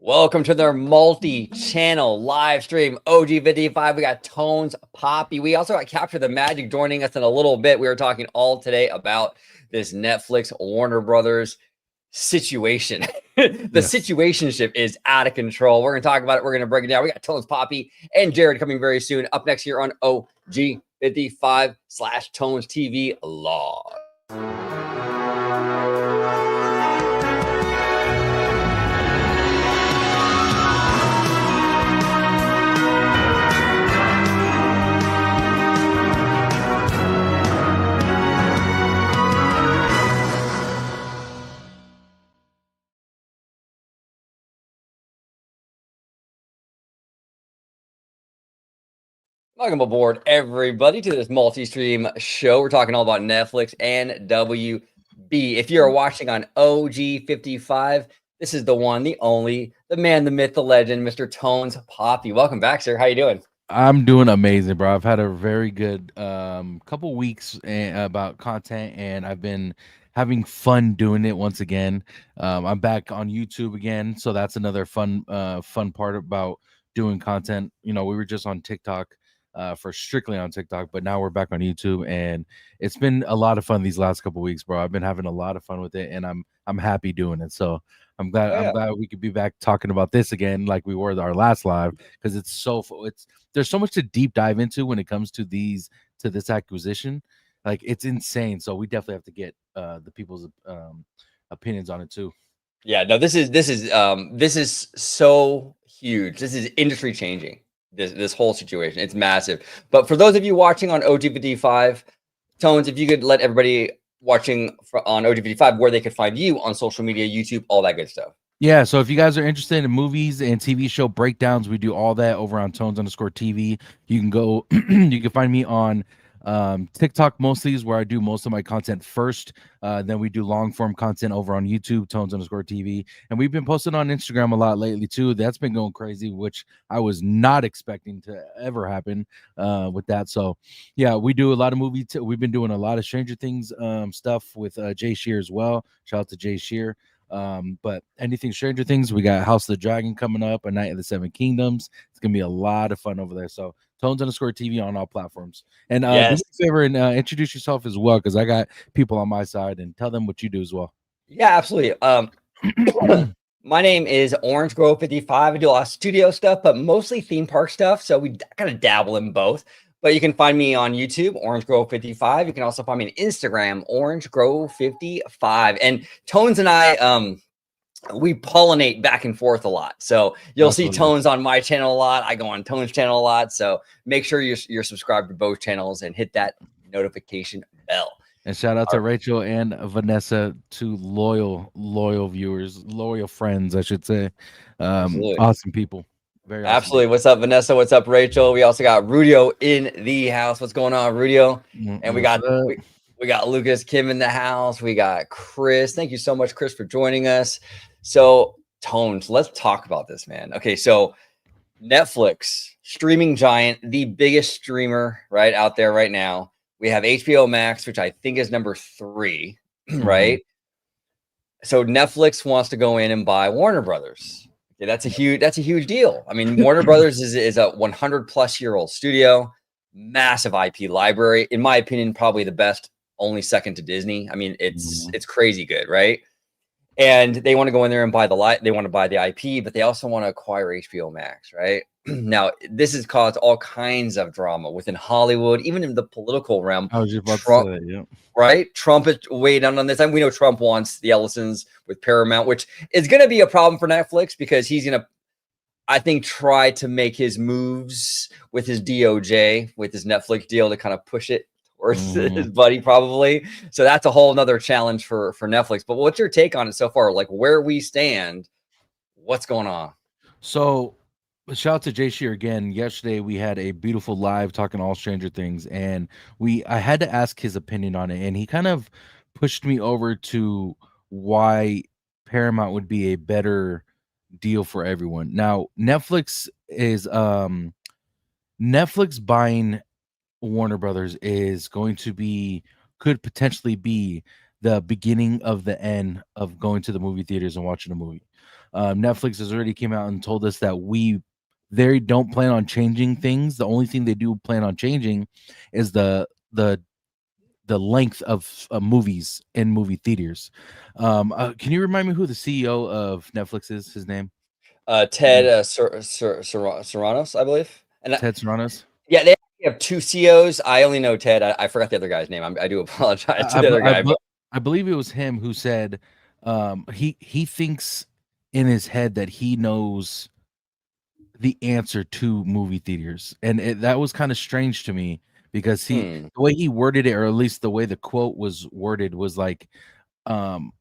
Welcome to their multi-channel live stream. OG55. We got Tones, Poppy. We also got Capture the Magic joining us in a little bit. We were talking all today about this Netflix Warner Brothers situation. The situationship is out of control. We're going to talk about it. We're going to break it down. We got Tones, Poppy, and Jared coming very soon. Up next here on OG55/Tones TV Law. Welcome aboard, everybody, to this multi-stream show. We're talking all about Netflix and WB. If you're watching on OG55, this is the one, the only, the man, the myth, the legend, Mr. Tones Poppy. Welcome back, sir. How you doing? I'm doing amazing, bro. I've had a very good couple weeks about content, and I've been having fun doing it once again. I'm back on YouTube again, so that's another fun part about doing content. You know, we were just on TikTok for strictly on TikTok, but now we're back on YouTube, and it's been a lot of fun these last couple weeks, bro. I've been having a lot of fun with it, and I'm happy doing it. So I'm glad we could be back talking about this again, like we were our last live, because it's there's so much to deep dive into when it comes to this acquisition. Like, it's insane. So we definitely have to get the people's opinions on it too. Yeah, no, this is so huge. This is industry changing. This whole situation. It's massive. But for those of you watching on OG55, Tones, if you could let everybody watching on OG55 where they could find you on social media, YouTube, all that good stuff. Yeah, so if you guys are interested in movies and TV show breakdowns, we do all that over on Tones_TV. You can go, you can find me on TikTok mostly is where I do most of my content first. Then we do long form content over on YouTube, Tones_TV, and we've been posting on Instagram a lot lately too. That's been going crazy, which I was not expecting to ever happen with that. So yeah, we do a lot of we've been doing a lot of Stranger Things stuff with Jay Shear as well. Shout out to Jay Shear. But anything Stranger Things, we got House of the Dragon coming up, A Night of the Seven Kingdoms. It's gonna be a lot of fun over there. So Tones_TV on all platforms. And do me a favor and introduce yourself as well, because I got people on my side, and tell them what you do as well. Yeah, absolutely. My name is Orange Grove 55. I do a lot of studio stuff, but mostly theme park stuff. So we kind of dabble in both. But you can find me on YouTube, Orange Grove 55. You can also find me on Instagram, Orange Grove 55. And Tones and I, we pollinate back and forth a lot. So you'll see Tones on my channel a lot. I go on Tones' channel a lot. So make sure you're subscribed to both channels and hit that notification bell. And shout out to Rachel and Vanessa, two loyal viewers, loyal friends, I should say. Awesome people. Very awesome. Absolutely. What's up, Vanessa? What's up, Rachel? We also got Rudio in the house. What's going on, Rudio? And we got Lucas Kim in the house. We got Chris. Thank you so much, Chris, for joining us. So, Tones, let's talk about this, man. Okay, so Netflix, streaming giant, the biggest streamer right out there right now. We have HBO Max, which I think is number 3, right? So Netflix wants to go in and buy Warner Brothers. Okay, that's a huge deal. I mean, Warner Brothers is a 100-plus-year-old studio, massive IP library. In my opinion, probably the best, only second to Disney. I mean, it's crazy good, right? And they want to go in there and buy they want to buy the IP, but they also want to acquire HBO Max, right? Now, this has caused all kinds of drama within Hollywood, even in the political realm. I was just about to say, yeah. Right? Trump is weighed on this. And we know Trump wants the Ellisons with Paramount, which is going to be a problem for Netflix because he's going to, I think, try to make his moves with his DOJ, with his Netflix deal to kind of push it towards his buddy, probably. So that's a whole nother challenge for Netflix. But what's your take on it so far? Like, where we stand, what's going on? So shout out to Jay Shear again. Yesterday we had a beautiful live talking all Stranger Things, and I had to ask his opinion on it, and he kind of pushed me over to why Paramount would be a better deal for everyone. Now, Netflix buying Warner Brothers is going to could potentially be the beginning of the end of going to the movie theaters and watching a movie. Netflix has already came out and told us that they don't plan on changing things. The only thing they do plan on changing is the length of movies in movie theaters. Can you remind me who the CEO of Netflix is? His name? Ted Serranos, I believe. And Ted Sarandos. yeah, they have two CEOs. I only know Ted. I forgot the other guy's name. I do apologize to I, the I, other I, guy, be- but I believe it was him who said he thinks in his head that he knows the answer to movie theaters, and that was kind of strange to me because the way he worded it, or at least the way the quote was worded, was like, um,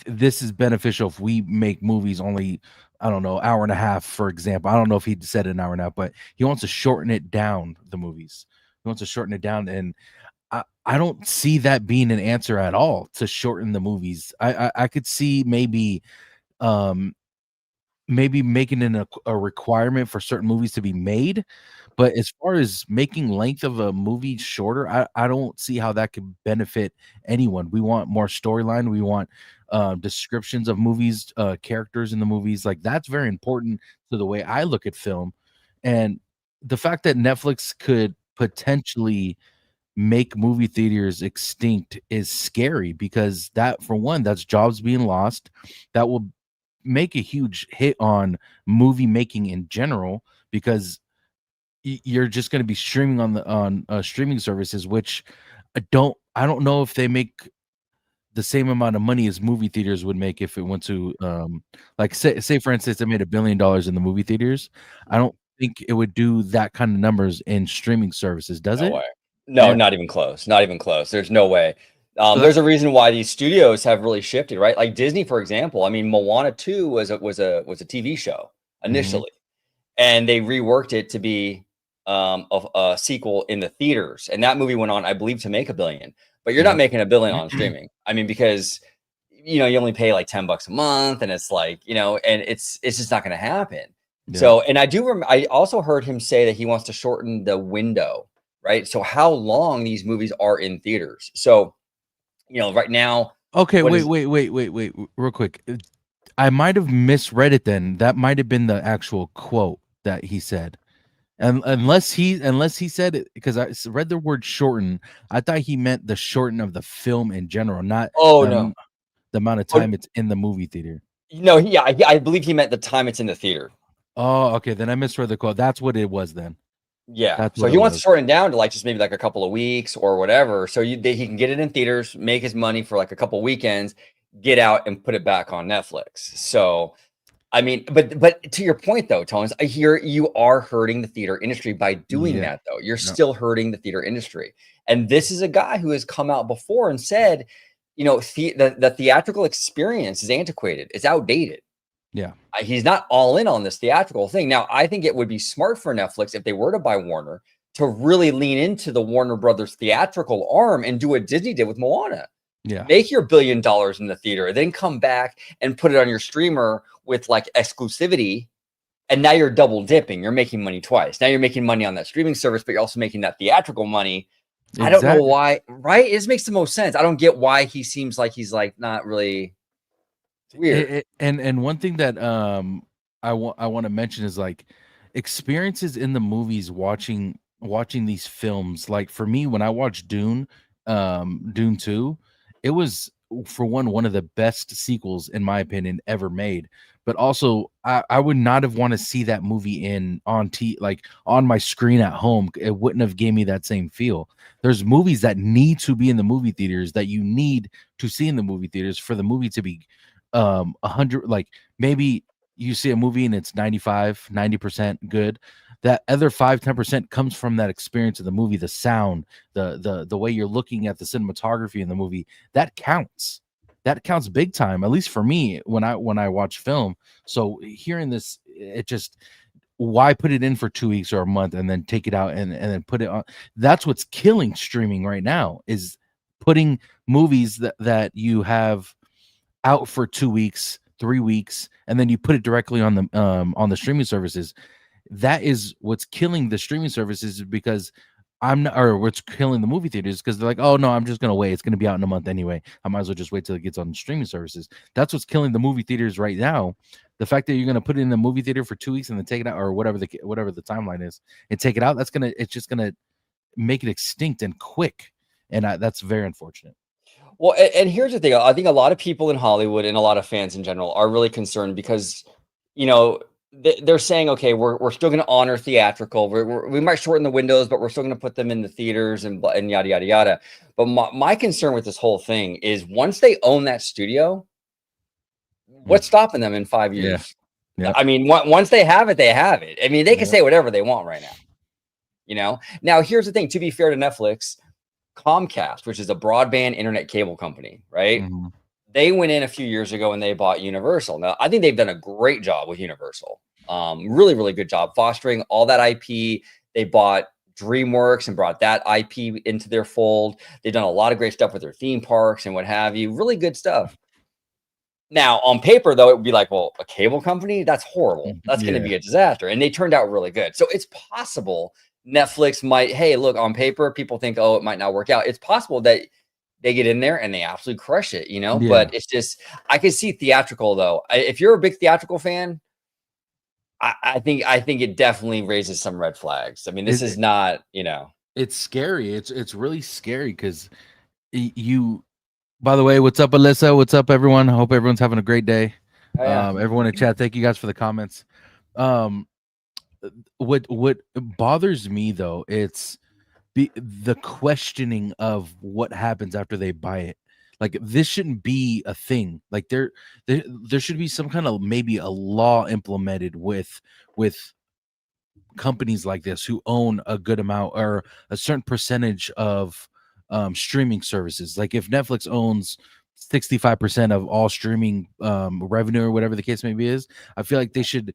this is beneficial if we make movies only, I don't know, hour and a half, for example. I don't know if he said an hour and a half, but he wants to shorten it down. The movies, he wants to shorten it down, and I don't see that being an answer at all to shorten the movies. I could see um maybe making it a requirement for certain movies to be made, but as far as making length of a movie shorter, I don't see how that could benefit anyone. We want more storyline. We want descriptions of movies, characters in the movies. Like that's very important to the way I look at film. And the fact that Netflix could potentially make movie theaters extinct is scary because that, for one, that's jobs being lost. That will make a huge hit on movie making in general because you're just going to be streaming on streaming services, which I don't know if they make the same amount of money as movie theaters would make if it went to like say for instance they made $1 billion in the movie theaters. I don't think it would do that kind of numbers in streaming services, does no it? way. No, Yeah. not even close. Not even close. There's no way. So There's that's a reason why these studios have really shifted, right? Like Disney, for example. I mean, Moana 2 was a TV show mhm, initially, and they reworked it to be a sequel in the theaters. And that movie went on, I believe, to make a billion. But you're not yep. making a billion on streaming. I mean, because you only pay like $10 a month, and it's like, and it's just not going to happen. Yeah. So, and I also heard him say that he wants to shorten the window, right? So how long these movies are in theaters. So, right now, Okay, what wait, is wait, wait, wait, wait, real quick. I might have misread it then. That might have been the actual quote that he said. And unless he said it, because read the word shorten, I thought he meant the shorten of the film in general, not oh no. the amount of Oh, time it's in the movie theater. no, yeah, I believe he meant the time it's in the theater. Oh, okay, then I misread the quote. That's what it was then. Yeah, That's so what he it wants to was. shorten down to, like, just maybe, like, a couple of weeks or whatever, so he can get it in theaters, make his money for, like, a couple weekends, get out and put it back on Netflix. So, I mean, but to your point though, Tones, I hear you are hurting the theater industry by doing Yeah. that though. You're Yeah. still hurting the theater industry. And this is a guy who has come out before and said, the theatrical experience is antiquated. It's outdated. Yeah. He's not all in on this theatrical thing. Now, I think it would be smart for Netflix if they were to buy Warner to really lean into the Warner Brothers theatrical arm and do what Disney did with Moana. Yeah. Make your $1 billion in the theater, then come back and put it on your streamer with like exclusivity. And now you're double dipping. You're making money twice. Now you're making money on that streaming service, but you're also making that theatrical money. I don't know Exactly. why, right? It just makes the most sense. I don't get why he seems like he's like not really. It's weird. And one thing that I want to mention is like experiences in the movies watching these films. Like for me, when I watched Dune 2, it was, for one of the best sequels in my opinion ever made. But also I would not have want to see that movie like on my screen at home. It wouldn't have gave me that same feel. There's movies that need to be in the movie theaters that you need to see in the movie theaters for the movie to be 100. Like maybe you see a movie and it's 90% good. That other 5-10% comes from that experience of the movie, the sound, the way you're looking at the cinematography in the movie. That counts big time, at least for me when I watch film. So hearing this, it just, why put it in for 2 weeks or a month and then take it out and then put it on? That's what's killing streaming right now, is putting movies that you have out for 2 weeks, 3 weeks, and then you put it directly on the streaming services. That is what's killing the streaming services, because I'm not, or what's killing the movie theaters because they're like, oh no, I'm just gonna wait. It's gonna be out in a month anyway. I might as well just wait till it gets on streaming services. That's what's killing the movie theaters right now. The fact that you're gonna put it in the movie theater for 2 weeks and then take it out, or whatever the timeline is, and take it out. It's just gonna make it extinct and quick, and that's very unfortunate. Well, and here's the thing. I think a lot of people in Hollywood and a lot of fans in general are really concerned because, you know, they're saying, okay, we're still going to honor theatrical. We might shorten the windows, but we're still going to put them in the theaters and yada yada yada. But my concern with this whole thing is once they own that studio, what's stopping them in 5 Yeah. years? Yeah. I mean, once they have it, they have it. I mean, they can Yeah. say whatever they want right now. You know. Now, here's the thing. To be fair to Netflix, Comcast, which is a broadband internet cable company, right? Mhm. They went in a few years ago and they bought Universal. Now, I think they've done a great job with Universal. Really, really good job fostering all that IP. They bought DreamWorks and brought that IP into their fold. They've done a lot of great stuff with their theme parks and what have you. Really good stuff. Now, on paper, though, it would be like, well, a cable company? That's horrible. That's going to Yeah. be a disaster. And they turned out really good. So it's possible Netflix might, hey, look, on paper, people think, oh, it might not work out. It's possible that they get in there and they absolutely crush it, Yeah. but it's just, I can see theatrical though. If you're a big theatrical fan, I think it definitely raises some red flags. I mean, this is not, It's scary. It's really scary because you. By the way, what's up, Alyssa? What's up, everyone? I hope everyone's having a great day. oh, yeah. Everyone in chat, thank you guys for the comments. What bothers me though, it's the questioning of what happens after they buy it. Like this shouldn't be a thing. Like there should be some kind of maybe a law implemented with companies like this who own a good amount or a certain percentage of streaming services. Like if Netflix owns 65% of all streaming revenue or whatever the case may be is, I feel like they should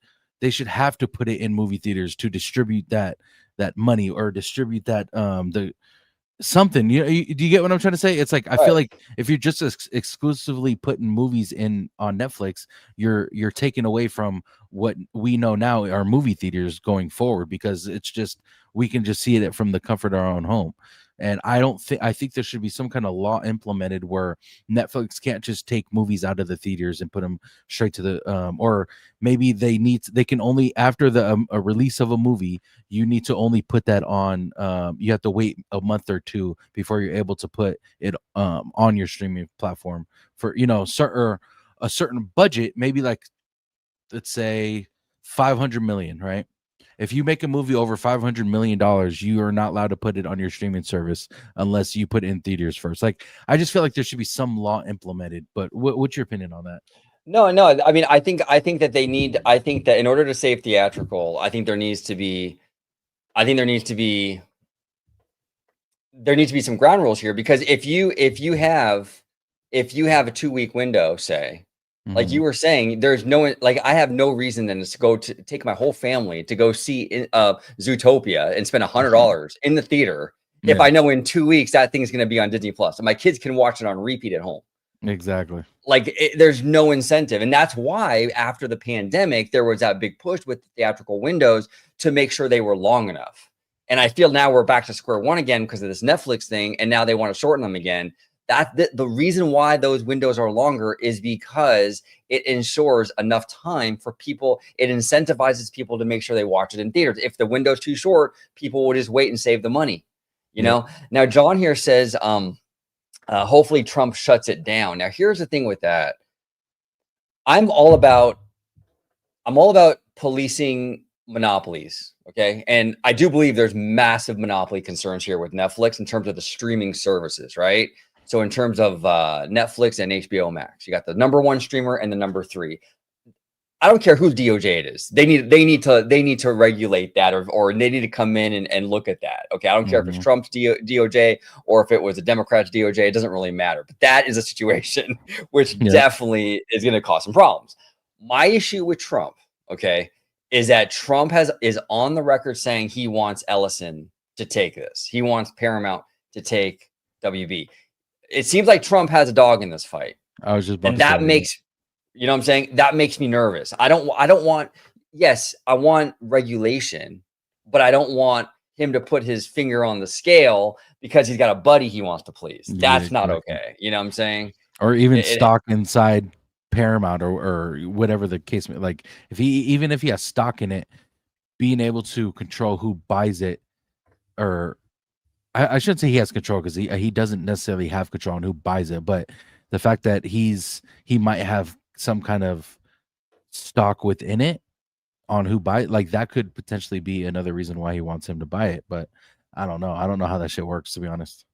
have to put it in movie theaters to distribute that money or distribute that the something. Do you get what I'm trying to say? It's like I feel Right. like if you're just exclusively putting movies in on Netflix, you're taking away from what we know now are movie theaters going forward, because it's just we can just see it from the comfort of our own home. And I think there should be some kind of law implemented where Netflix can't just take movies out of the theaters and put them straight to the or maybe they can only, after the a release of a movie, you need to only put that on. You have to wait a month or two before you're able to put it on your streaming platform for a certain budget, maybe like let's say 500 million, right? If you make a movie over $500 million, you are not allowed to put it on your streaming service unless you put it in theaters first. Like, I just feel like there should be some law implemented. But what's your opinion on that? No, I mean, I think that I think that in order to save theatrical, I think there needs to be, I think there needs to be some ground rules here, because if you have a 2 week window, say, like Mhm. you were saying, there's no, like, I have no reason then to go to take my whole family to go see Zootopia and spend $100 in the theater if Yeah, I know in 2 weeks that thing's going to be on Disney Plus and my kids can watch it on repeat at home. exactly. Like, there's no incentive, and that's why after the pandemic there was that big push with the theatrical windows to make sure they were long enough. And I feel now we're back to square one again because of this Netflix thing, and now they want to shorten them again. The reason why those windows are longer is because it ensures enough time for people. It incentivizes people to make sure they watch it in theaters. If the window's too short, people will just wait and save the money. Yep. Now John here says, hopefully Trump shuts it down. Now, here's the thing with that. I'm all about policing monopolies. Okay. And I do believe there's massive monopoly concerns here with Netflix in terms of the streaming services, right? So in terms of Netflix and HBO Max, you got the number one streamer and the number three. I don't care whose DOJ it is. They need to regulate that, or they need to come in and look at that. Okay. I don't care if it's Mhm. Trump's DOJ or if it was a Democrat's DOJ. It doesn't really matter. But that is a situation which Yep. definitely is going to cause some problems. My issue with Trump, okay, is that Trump is on the record saying he wants Ellison to take this. He wants Paramount to take WB. It seems like Trump has a dog in this fight. I was just about And to say that that. makes, you know what I'm saying? That makes me nervous. I don't want, yes, I want regulation, but I don't want him to put his finger on the scale because he's got a buddy he wants to please. Yeah, That's not exactly. okay. You know what I'm saying? Or even It stock inside Paramount or whatever the case may, like if he has stock in it, being able to control who buys it, or I shouldn't say he has control because he doesn't necessarily have control on who buys it, but the fact that he might have some kind of stock within it on who buy it, like that could potentially be another reason why he wants him to buy it. But I don't know. I don't know how that shit works, to be honest.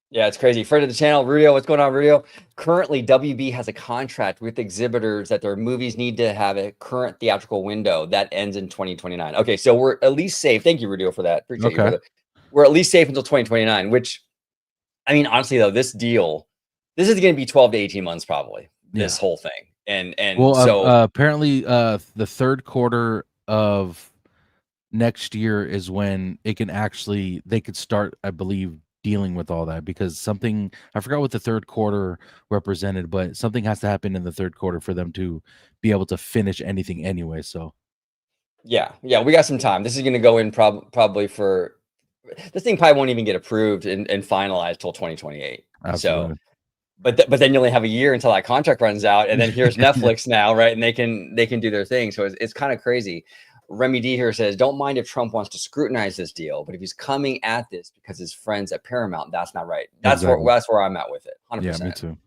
Yeah, it's crazy. Friend of the channel, Rudio. What's going on, Rudio? Currently, WB has a contract with exhibitors that their movies need to have a current theatrical window that ends in 2029. Okay, so we're at least safe. Thank you, Rudio, for that. Appreciate you, Okay. brother. We're at least safe until 2029, which, I mean, honestly, though, this deal, this is going to be 12 to 18 months probably, this whole thing. And Well, so apparently, the third quarter of next year is when they could start, I believe, dealing with all that, because something, I forgot what the third quarter represented, but something has to happen in the third quarter for them to be able to finish anything anyway. So yeah, we got some time. This is going to go in probably for, this thing probably won't even get approved and finalized till 2028. So, absolutely. but then you only have a year until that contract runs out, and then here's Netflix now, right? And they can do their thing. So it's kind of crazy. Remy D here says, "Don't mind if Trump wants to scrutinize this deal, but if he's coming at this because his friends at Paramount, that's not right." That's Exactly. that's where I'm at with it. 100%. Yeah, me too.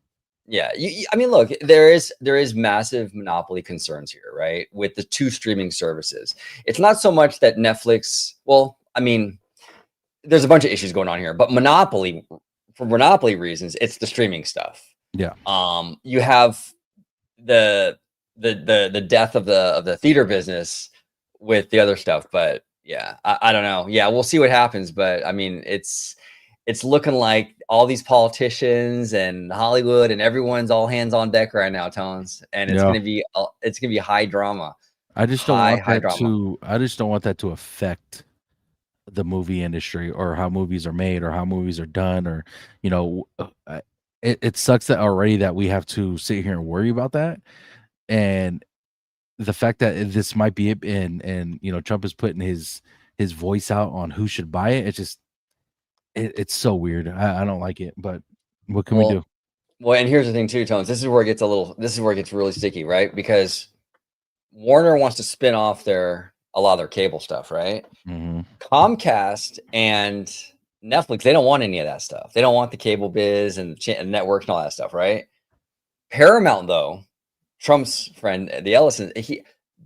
Yeah, I mean, look, there is massive monopoly concerns here, right? With the two streaming services, it's not so much that Netflix. Well, I mean, there's a bunch of issues going on here, but for monopoly reasons, it's the streaming stuff. Yeah. You have the death of the theater business with the other stuff, but yeah, I don't know. Yeah, we'll see what happens, but I mean, it's looking like all these politicians and Hollywood and everyone's all hands on deck right now, Tones, and it's Yeah. gonna be high drama. I just don't want High that drama. to affect the movie industry or how movies are made or how movies are done, or it sucks that already that we have to sit here and worry about that. And the fact that this might be it, and Trump is putting his voice out on who should buy it, it's so weird. I don't like it, but what can we do? Well, and here's the thing too, Tones. This is where it gets really sticky, right? Because Warner wants to spin off a lot of their cable stuff, right? Mhm. Comcast and Netflix, they don't want any of that stuff. They don't want the cable biz and networks and all that stuff, right? Paramount, though, Trump's friend, the Ellison,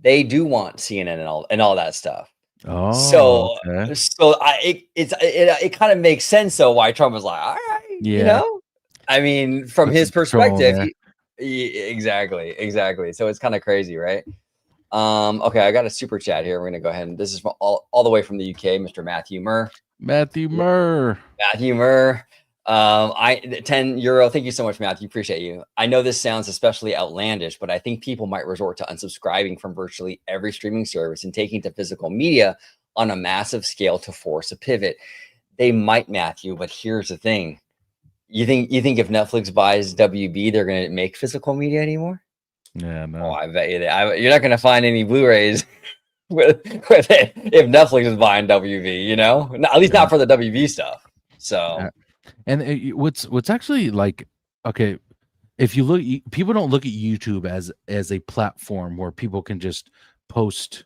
they do want CNN and all that stuff. Oh, So, okay. it kind of makes sense though why Trump was like, all right, Yeah. I mean, from Put his some control in perspective, exactly. So it's kind of crazy, right? Okay, I got a super chat here. We're gonna go ahead, and this is from all the way from the UK, Mr. Matthew Murr. Matthew Murr. Matthew Murr. I €10. Thank you so much, Matthew. Appreciate you. I know this sounds especially outlandish, but I think people might resort to unsubscribing from virtually every streaming service and taking to physical media on a massive scale to force a pivot. They might, Matthew, but here's the thing. You think if Netflix buys WB, they're gonna make physical media anymore? Yeah, no. Oh, I bet you you're not gonna find any Blu-rays with it if Netflix is buying WB, at least not for the WB stuff. So, and what's actually like, okay, if you look, people don't look at YouTube as a platform where people can just post.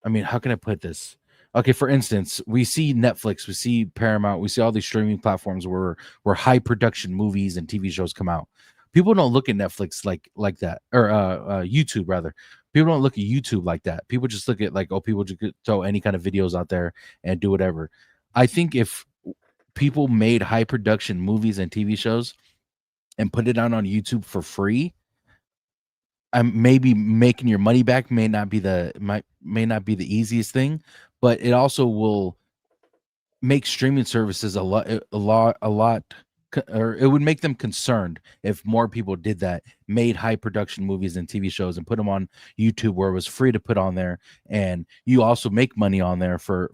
I mean, how can I put this? Okay, for instance, we see Netflix, we see Paramount, we see all these streaming platforms where high production movies and TV shows come out. People don't look at Netflix like that, or YouTube rather. People don't look at YouTube like that. People just look at like, oh, people just throw any kind of videos out there and do whatever. I think if people made high production movies and TV shows and put it out on YouTube for free, maybe making your money back may not be the easiest thing, but it also will make streaming services a lot, or it would make them concerned if more people did that, made high production movies and TV shows and put them on YouTube where it was free to put on there, and you also make money on there for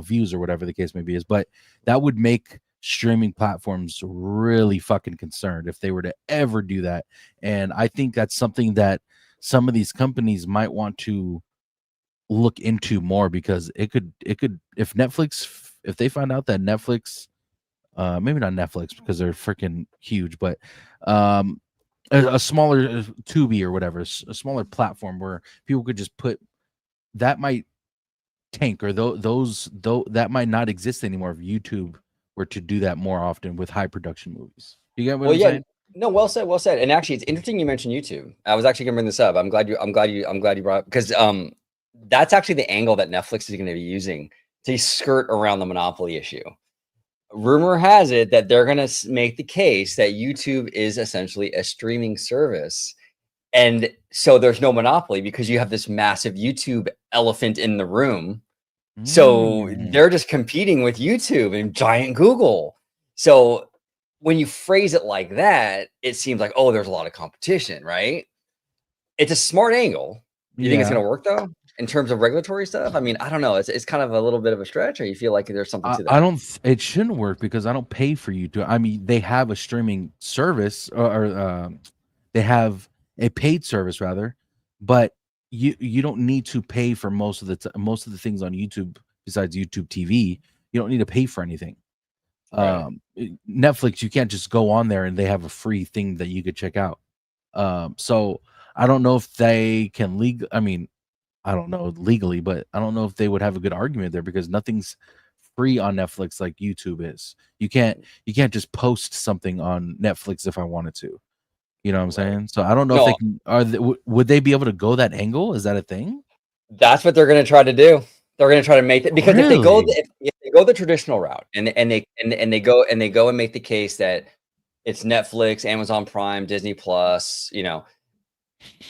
views or whatever the case may be. But that would make streaming platforms really fucking concerned if they were to ever do that. And I think that's something that some of these companies might want to look into more, because it could if Netflix if they find out that Netflix, maybe not Netflix because they're freaking huge, but um, a smaller Tubi or whatever, a smaller platform where people could just put that might tank, or those that might not exist anymore if YouTube were to do that more often with high production movies. You get what Well, I'm yeah, saying? no, well said, well said. And actually, it's interesting you mentioned YouTube. I was actually gonna bring this up. I'm glad you brought up because that's actually the angle that Netflix is going to be using to skirt around the monopoly issue. Rumor has it that they're going to make the case that YouTube is essentially a streaming service. And so there's no monopoly because you have this massive YouTube elephant in the room. So Mm. they're just competing with YouTube and giant Google. So when you phrase it like that, it seems like, oh, there's a lot of competition, right? It's a smart angle. You think it's Yeah. going to work though, in terms of regulatory stuff? I mean, I don't know. It's kind of a little bit of a stretch, or you feel like there's something to I that? don't. It shouldn't work because I don't pay for YouTube. I mean, they have a streaming service, or they have a paid service rather, but you don't need to pay for most of most of the things on YouTube besides YouTube TV. You don't need to pay for anything. Right. Netflix, you can't just go on there and they have a free thing that you could check out. So I don't know if they can I mean, I don't know legally, but I don't know if they would have a good argument there because nothing's free on Netflix like YouTube is. You can't just post something on Netflix if I wanted to. You know what I'm Right. saying? So I don't know if they No, can. Would they be able to go that angle? Is that a thing? that's what they're gonna try to do. They're gonna try to make it because Really? if they go the traditional route and they go and make the case that it's Netflix, Amazon Prime, Disney Plus,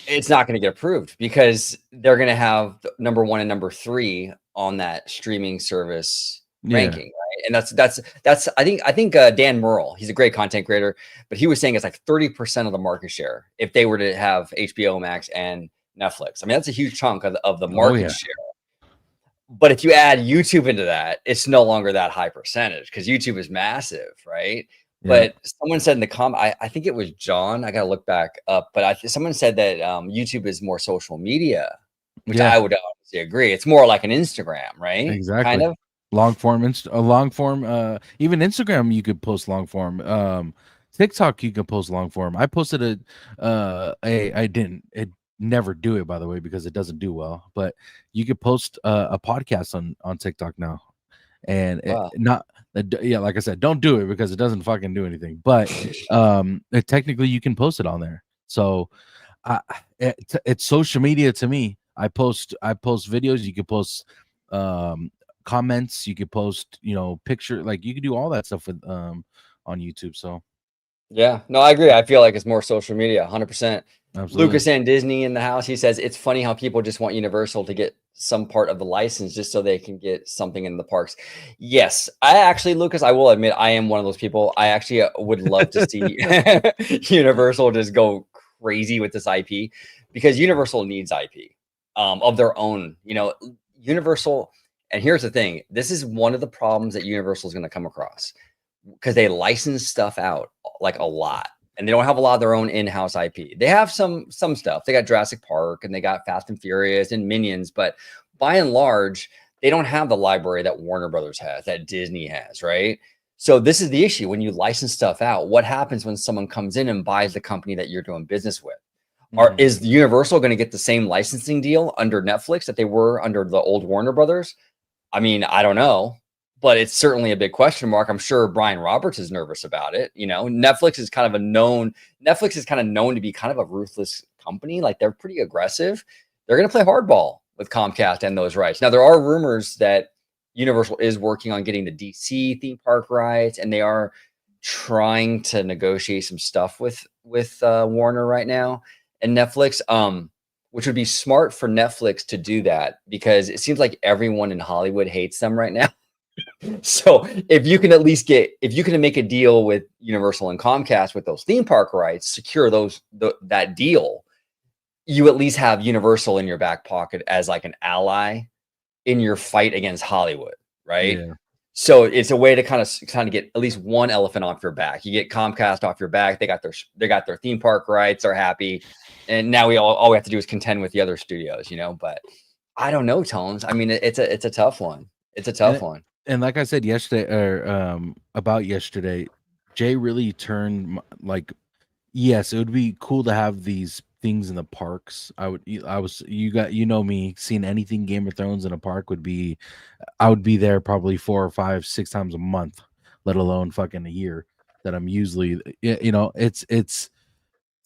it's not gonna get approved because they're gonna have number 1 and number 3 on that streaming service Yeah. ranking, right? And that's I think, Dan Murrell, he's a great content creator, but he was saying it's like 30% of the market share if they were to have HBO Max and Netflix. I mean, that's a huge chunk of the Oh market yeah. share. But if you add YouTube into that, it's no longer that high percentage because YouTube is massive, right? Yeah. But someone said in the I think it was John. I gotta look back up, but someone said that YouTube is more social media, which Yeah. I would obviously agree. It's more like an Instagram, right? Kind Exactly. of. Long form, long form. Even Instagram, you could post long form. TikTok, you can post long form. I posted I didn't. It never do it by the way because it doesn't do well. But you could post a podcast on TikTok now, and Wow. not yeah, like I said, don't do it because it doesn't fucking do anything. But technically, you can post it on there. So I, it's social media to me. I post videos. You can post um comments. You could post picture, like you could do all that stuff with on YouTube. So Yeah, no, I agree. I feel like it's more social media, 100%. absolutely. Lucas and Disney in the house. He says it's funny how people just want Universal to get some part of the license just so they can get something in the parks. Yes, I actually, Lucas, I will admit I am one of those people. I actually would love to see Universal just go crazy with this IP because Universal needs IP of their own. Universal. And here's the thing: this is one of the problems that Universal is going to come across because they license stuff out like a lot and they don't have a lot of their own in-house IP. They have some stuff. They got Jurassic Park and they got Fast and Furious and Minions, but by and large, they don't have the library that Warner Brothers has, that Disney has, right? So this is the issue when you license stuff out. What happens when someone comes in and buys the company that you're doing business with? Mhm. Is Universal going to get the same licensing deal under Netflix that they were under the old Warner Brothers? I mean, I don't know, but it's certainly a big question mark. I'm sure Brian Roberts is nervous about it. Netflix is kind of known to be kind of a ruthless company. Like they're pretty aggressive. They're going to play hardball with Comcast and those rights. Now there are rumors that Universal is working on getting the DC theme park rights, and they are trying to negotiate some stuff with Warner right now and Netflix. Which would be smart for Netflix to do that because it seems like everyone in Hollywood hates them right now. So if you can make a deal with Universal and Comcast with those theme park rights, secure that deal, you at least have Universal in your back pocket as like an ally in your fight against Hollywood, right? Yeah. So it's a way to kind of get at least one elephant off your back. You get Comcast off your back. They got their theme park rights. They're happy, and now all we have to do is contend with the other studios, But I don't know, Tones. I mean, it's a tough one. It's a tough And one. and like I said yesterday, or about yesterday, Jay really turned like, yes, it would be cool to have these things in the parks. You know me, seeing anything Game of Thrones in a park would be, I would be there probably 4 or 5, 6 times a month, let alone fucking a year. That I'm usually, it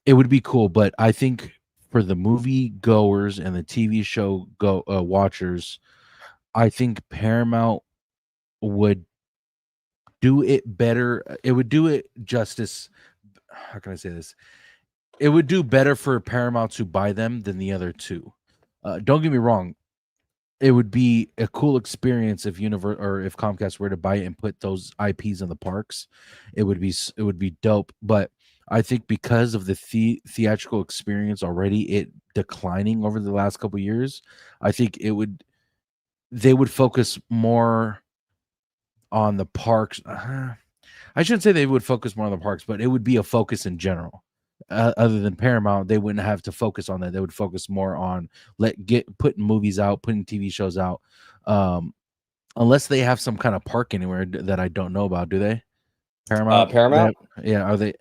would be cool, but I think for the movie goers and the TV show watchers, I think Paramount would do it better. It would do it justice. How can I say this? It would do better for Paramount to buy them than the other two. Don't get me wrong. It would be a cool experience if if Comcast were to buy it and put those IPs in the parks. It would be dope. But I think because of the theatrical experience already, it declining over the last couple of years, I think they would focus more on the parks. I shouldn't say they would focus more on the parks, but it would be a focus in general. Other than Paramount, they wouldn't have to focus on that. They would focus more on putting movies out, putting TV shows out. Unless they have some kind of park anywhere that I don't know about, do they? Paramount? Paramount? Yeah, are they?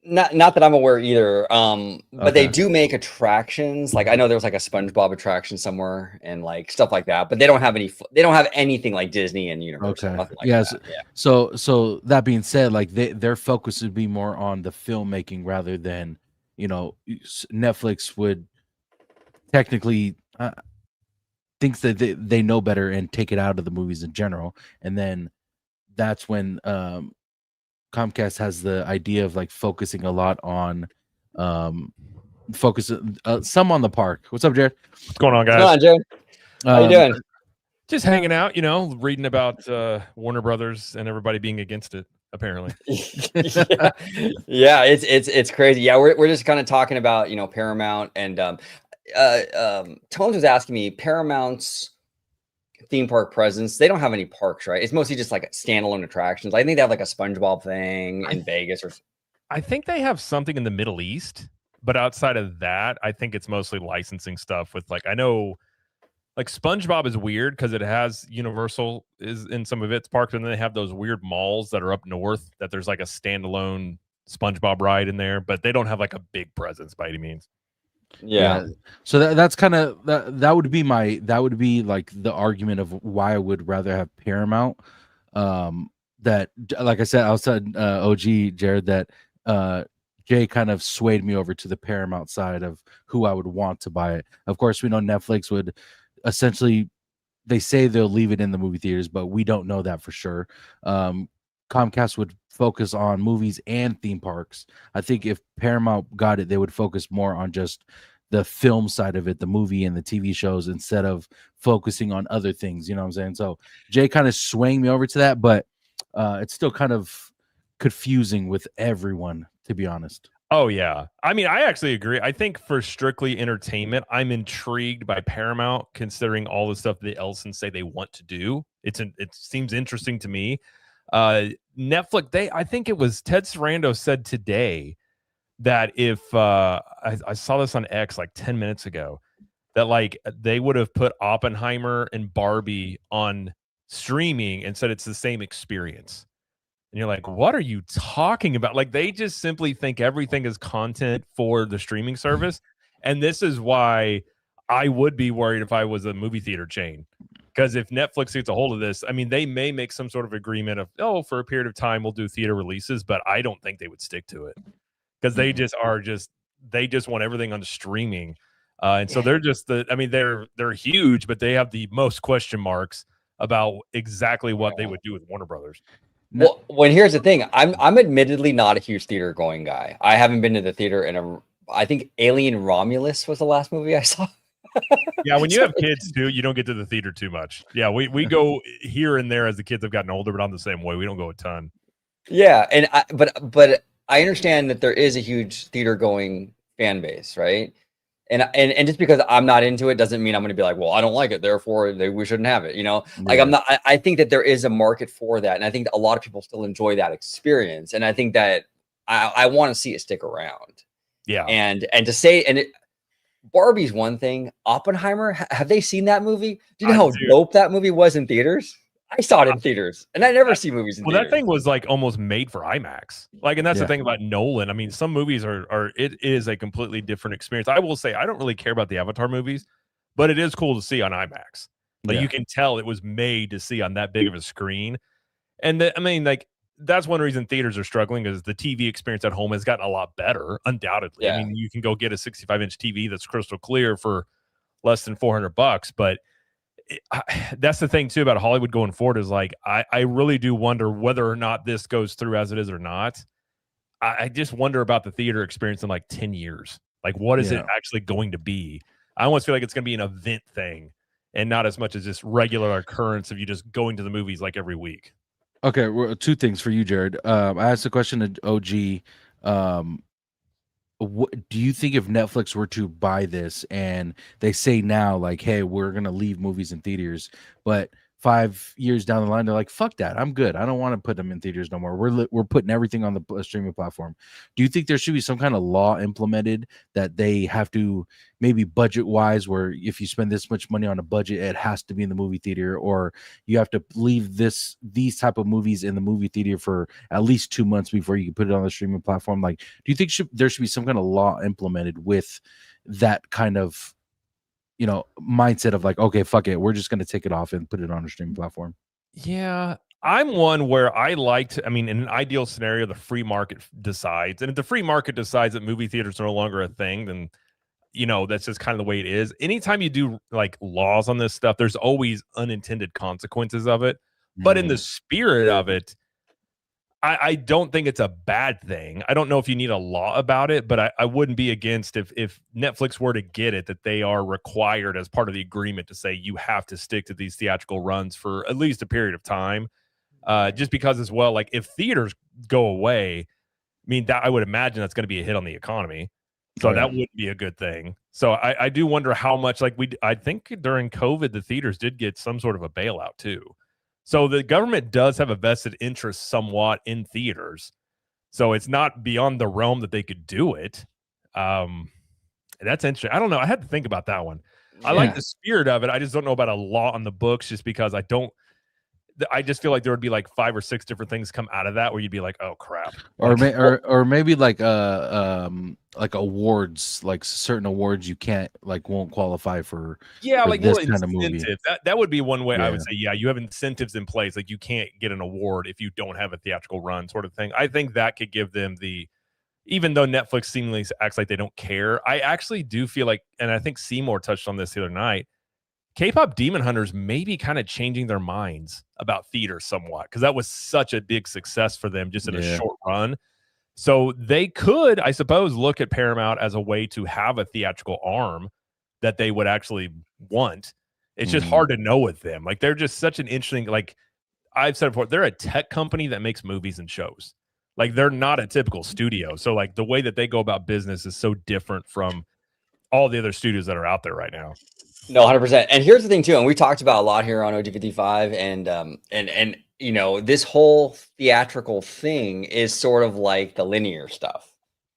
Not that I'm aware either. But they Okay. do make attractions. Like I know there was like a SpongeBob attraction somewhere and like stuff like that. But they don't have anything like Disney and Universal. Okay. Nothing like Yes. that. Yeah. So that being said, like their focus would be more on the filmmaking rather than, Netflix would technically thinks that they know better and take it out of the movies in general, and then that's when Comcast has the idea of like focusing a lot on focus some on the park. What's up, Jared? What's going on, guys? Come on, Jared. How you doing? Just hanging out, reading about Warner Brothers and everybody being against it, apparently. Yeah, it's crazy. Yeah, we're just kind of talking about, Paramount and Tones was asking me Paramount's theme park presence. They don't have any parks, right? It's mostly just like standalone attractions. I think they have like a SpongeBob thing in Vegas, or I think they have something in the Middle East, but outside of that, I think it's mostly licensing stuff with I know like SpongeBob is weird because it has Universal is in some of its parks, and then they have those weird malls that are up north that there's like a standalone SpongeBob ride in there, but they don't have like a big presence by any means. Yeah. So that's kind of that would be like the argument of why I would rather have Paramount. That, like I said, outside OG Jared, that Jay kind of swayed me over to the Paramount side of who I would want to buy it. Of course, we know Netflix would essentially, they say they'll leave it in the movie theaters, but we don't know that for sure. Comcast would focus on movies and theme parks. I think if Paramount got it, they would focus more on just the film side of it, the movie and the TV shows, instead of focusing on other things. You know what I'm saying? So Jay kind of swaying me over to that, but it's still kind of confusing with everyone, to be honest. Oh, yeah. I mean, I actually agree. I think for strictly entertainment, I'm intrigued by Paramount, considering all the stuff the Elsons say they want to do. It seems interesting to me. Netflix, I think it was Ted Sarandos said today that if I saw this on X like 10 minutes ago, that like they would have put Oppenheimer and Barbie on streaming and said it's the same experience. And you're like, what are you talking about? Like, they just simply think everything is content for the streaming service. And this is why I would be worried if I was a movie theater chain. Because if Netflix gets a hold of this, I mean, they may make some sort of agreement of, for a period of time, we'll do theater releases, but I don't think they would stick to it. Because they just want everything on streaming. And so they're just they're huge, but they have the most question marks about exactly what they would do with Warner Brothers. Well, here's the thing, I'm admittedly not a huge theater going guy. I haven't been to the theater I think Alien Romulus was the last movie I saw. Yeah, when you have kids too, you don't get to the theater too much. Yeah, we go here and there as the kids have gotten older, but I'm the same way. We don't go a ton. Yeah, and but I understand that there is a huge theater going fan base, right? And just because I'm not into it doesn't mean I'm going to be like, well, I don't like it, therefore we shouldn't have it. Like I'm not. I think that there is a market for that, and I think that a lot of people still enjoy that experience, and I think that I want to see it stick around. Yeah, and to say Barbie's one thing. Oppenheimer, have they seen that movie? Do you know how dope that movie was in theaters? I saw it in theaters, and I never see movies in Well, theaters. that thing was like almost made for IMAX. Like, and that's the thing about Nolan. I mean, some movies it is a completely different experience. I will say I don't really care about the Avatar movies, but it is cool to see on IMAX. Like you can tell it was made to see on that big of a screen. And I mean, like that's one reason theaters are struggling is the TV experience at home has gotten a lot better, undoubtedly. I mean, you can go get a 65-inch TV that's crystal clear for less than $400, but that's the thing too about Hollywood going forward is like I really do wonder whether or not this goes through as it is or not. I just wonder about the theater experience in like 10 years. Like, what is it actually going to be? I almost feel like it's going to be an event thing and not as much as just regular occurrence of you just going to the movies like every week. Okay, well, two things for you, Jared. I asked a question to OG. What do you think if Netflix were to buy this and they say now, like, hey, we're gonna leave movies in theaters, but 5 years down the line, they're like, fuck that, I'm good. I don't want to put them in theaters no more. We're putting everything on the streaming platform. Do you think there should be some kind of law implemented that they have to maybe budget wise, where if you spend this much money on a budget, it has to be in the movie theater, or you have to leave these type of movies in the movie theater for at least 2 months before you can put it on the streaming platform? Like, do you think there should be some kind of law implemented with that kind of mindset of like, okay, fuck it, we're just going to take it off and put it on a streaming platform? Yeah, I'm one where I I mean, in an ideal scenario, the free market decides. And if the free market decides that movie theaters are no longer a thing, then, that's just kind of the way it is. Anytime you do like laws on this stuff, there's always unintended consequences of it. But in the spirit of it, I don't think it's a bad thing. I don't know if you need a law about it, but I wouldn't be against if Netflix were to get it, that they are required as part of the agreement to say you have to stick to these theatrical runs for at least a period of time. Just because as well, like if theaters go away, I mean, that I would imagine that's going to be a hit on the economy. So that wouldn't be a good thing. So I do wonder how much, like I think during COVID, the theaters did get some sort of a bailout too. So the government does have a vested interest somewhat in theaters. So it's not beyond the realm that they could do it. That's interesting. I don't know. I had to think about that one. I like the spirit of it. I just don't know about a law on the books just because I just feel like there would be like 5 or 6 different things come out of that where you'd be like, oh crap. Or maybe like awards, like certain awards you can't won't qualify for like this more kind of movie. That would be one way I would say, you have incentives in place. Like you can't get an award if you don't have a theatrical run sort of thing. I think that could give them even though Netflix seemingly acts like they don't care, I actually do feel like, and I think Seymour touched on this the other night, K-pop Demon Hunters may be kind of changing their minds about theater somewhat because that was such a big success for them just in a short run. So they could, I suppose, look at Paramount as a way to have a theatrical arm that they would actually want. It's just hard to know with them. Like they're just such an interesting, like I've said before, they're a tech company that makes movies and shows. Like they're not a typical studio. So like the way that they go about business is so different from all the other studios that are out there right now. No, 100%. And here's the thing too, and we talked about a lot here on OG55, and this whole theatrical thing is sort of like the linear stuff.